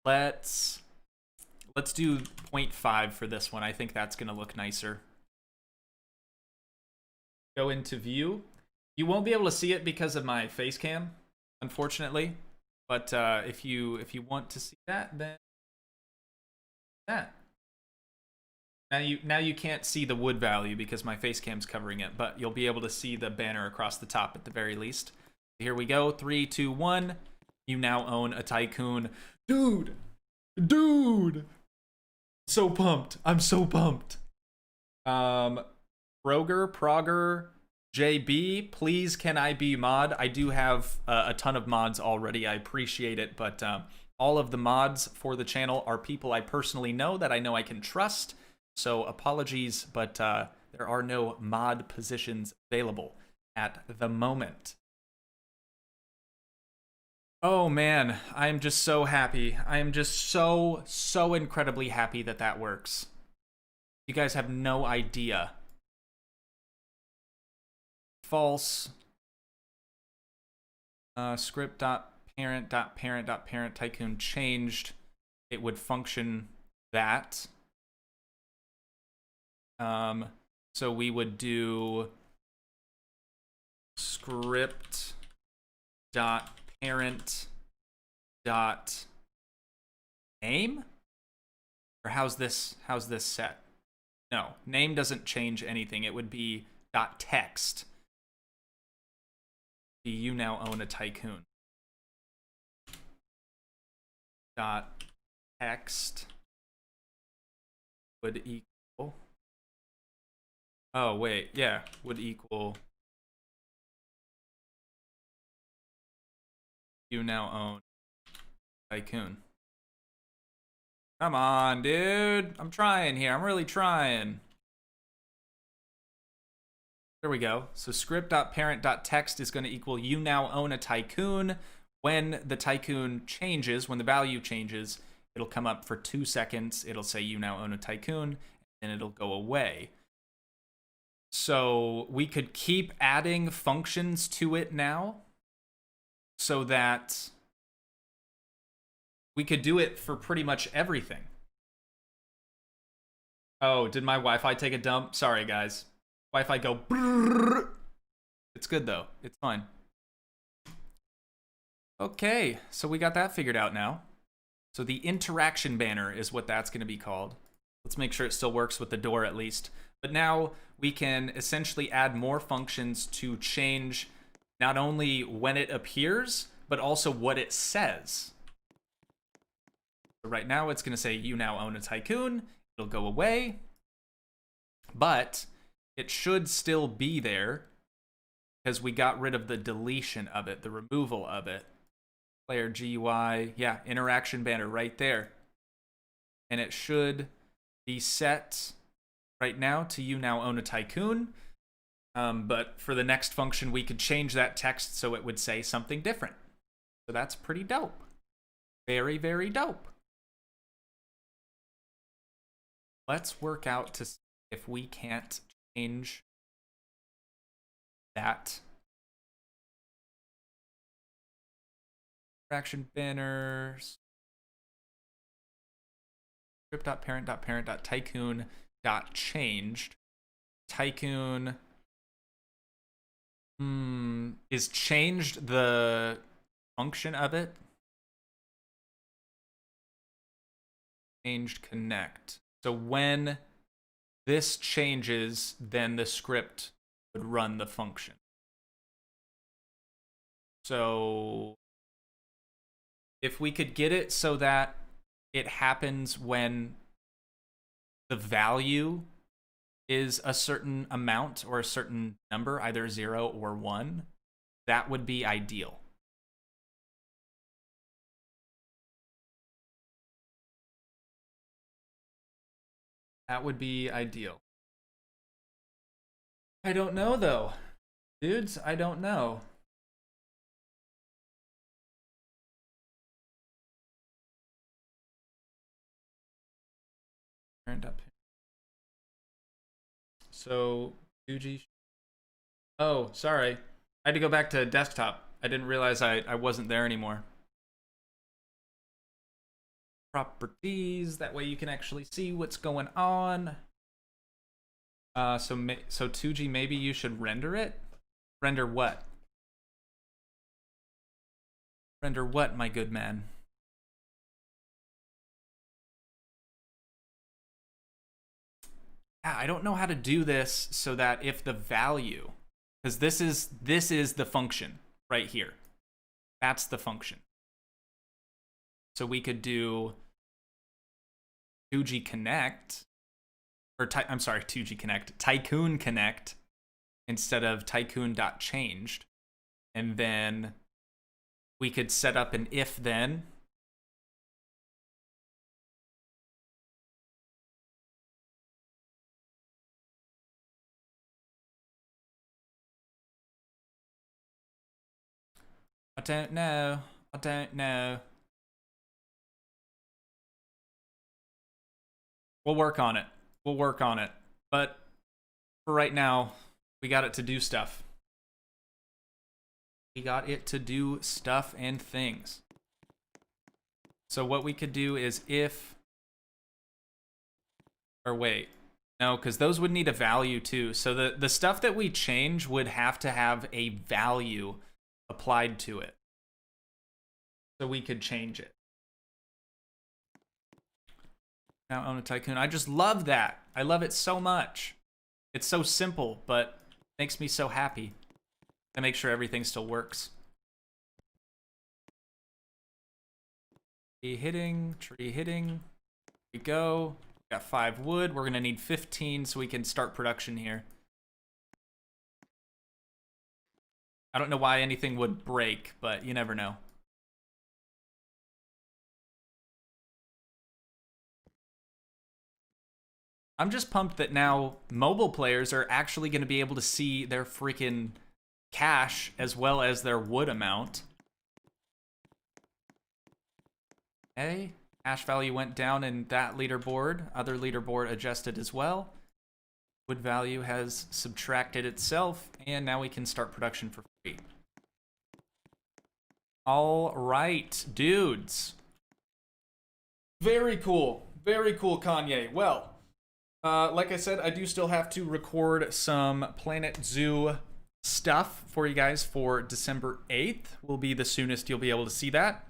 Let's do 0.5 for this one. I think that's gonna look nicer. Go into view. You won't be able to see it because of my face cam, unfortunately. But if you want to see that, then that. Now you can't see the wood value because my face cam's covering it, but you'll be able to see the banner across the top at the very least. Here we go. 3, 2, 1. You now own a tycoon. Dude! So pumped. I'm so pumped. Progger, JB, please can I be mod? I do have a ton of mods already. I appreciate it, but all of the mods for the channel are people I personally know that I know I can trust. So apologies, but there are no mod positions available at the moment. Oh man, I am just so happy. I am just so incredibly happy that that works. You guys have no idea. False. Script.parent.parent.parent tycoon changed. It would function that. So we would do script dot parent dot name, or how's this set? No, name doesn't change anything. It would be dot text. You now own a tycoon. Dot text would equal. Oh wait, yeah, would equal. You now own tycoon. Come on, dude. I'm trying here. I'm really trying. There we go. So script.parent.text is going to equal you now own a tycoon. When the tycoon changes, when the value changes, it'll come up for 2 seconds. It'll say you now own a tycoon, and it'll go away. So we could keep adding functions to it now so that we could do it for pretty much everything. Oh, did my Wi-Fi take a dump? Sorry, guys. Wi-Fi go brrr. It's good though. It's fine. Okay, so we got that figured out now. So the interaction banner is what that's going to be called. Let's make sure it still works with the door at least. But now we can essentially add more functions to change not only when it appears, but also what it says. So right now it's going to say you now own a tycoon. It'll go away. But it should still be there because we got rid of the deletion of it, the removal of it. Player GUI, yeah, interaction banner right there. And it should be set right now to you now own a tycoon. But for the next function, we could change that text so it would say something different. So that's pretty dope. Very, very dope. Let's work out to see if we can't change that. Interaction banners. Script.parent.parent.tycoon.changed. Tycoon is changed the function of it. Changed connect. So when this changes, then the script would run the function. So if we could get it so that it happens when the value is a certain amount or a certain number, either 0 or 1, that would be ideal. That would be ideal. I don't know, though. Dudes, I don't know. Turned up. So, Toogii. Oh, sorry. I had to go back to desktop. I didn't realize I wasn't there anymore. Properties, that way you can actually see what's going on. So Toogii, maybe you should render it? Render what? Render what, my good man? I don't know how to do this so that if the value, because this is the function right here. That's the function. So we could do Toogii connect, or I'm sorry, Toogii connect, tycoon connect instead of tycoon.changed, and then we could set up an if then. I don't know. I don't know. We'll work on it. We'll work on it. But for right now, we got it to do stuff. We got it to do stuff and things. So what we could do is if... Or wait. No, because those would need a value too. So the stuff that we change would have to have a value applied to it. So we could change it. Now own a tycoon. I just love that. I love it so much. It's so simple, but makes me so happy. I make sure everything still works. Tree hitting, tree hitting. Here we go. Got 5 wood. We're gonna need 15 so we can start production here. I don't know why anything would break, but you never know. I'm just pumped that now mobile players are actually going to be able to see their freaking cash as well as their wood amount. Okay, cash value went down in that leaderboard. Other leaderboard adjusted as well. Wood value has subtracted itself, and now we can start production for free. All right, dudes. Very cool. Very cool, Kanye. Well, like I said, I do still have to record some Planet Zoo stuff for you guys for December 8th. Will be the soonest you'll be able to see that.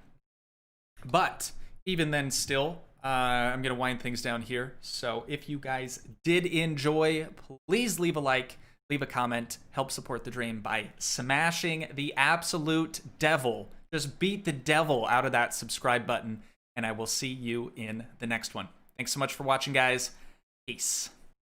But even then still, I'm going to wind things down here. So if you guys did enjoy, please leave a like, leave a comment, help support the dream by smashing the absolute devil. Just beat the devil out of that subscribe button, and I will see you in the next one. Thanks so much for watching, guys. Peace.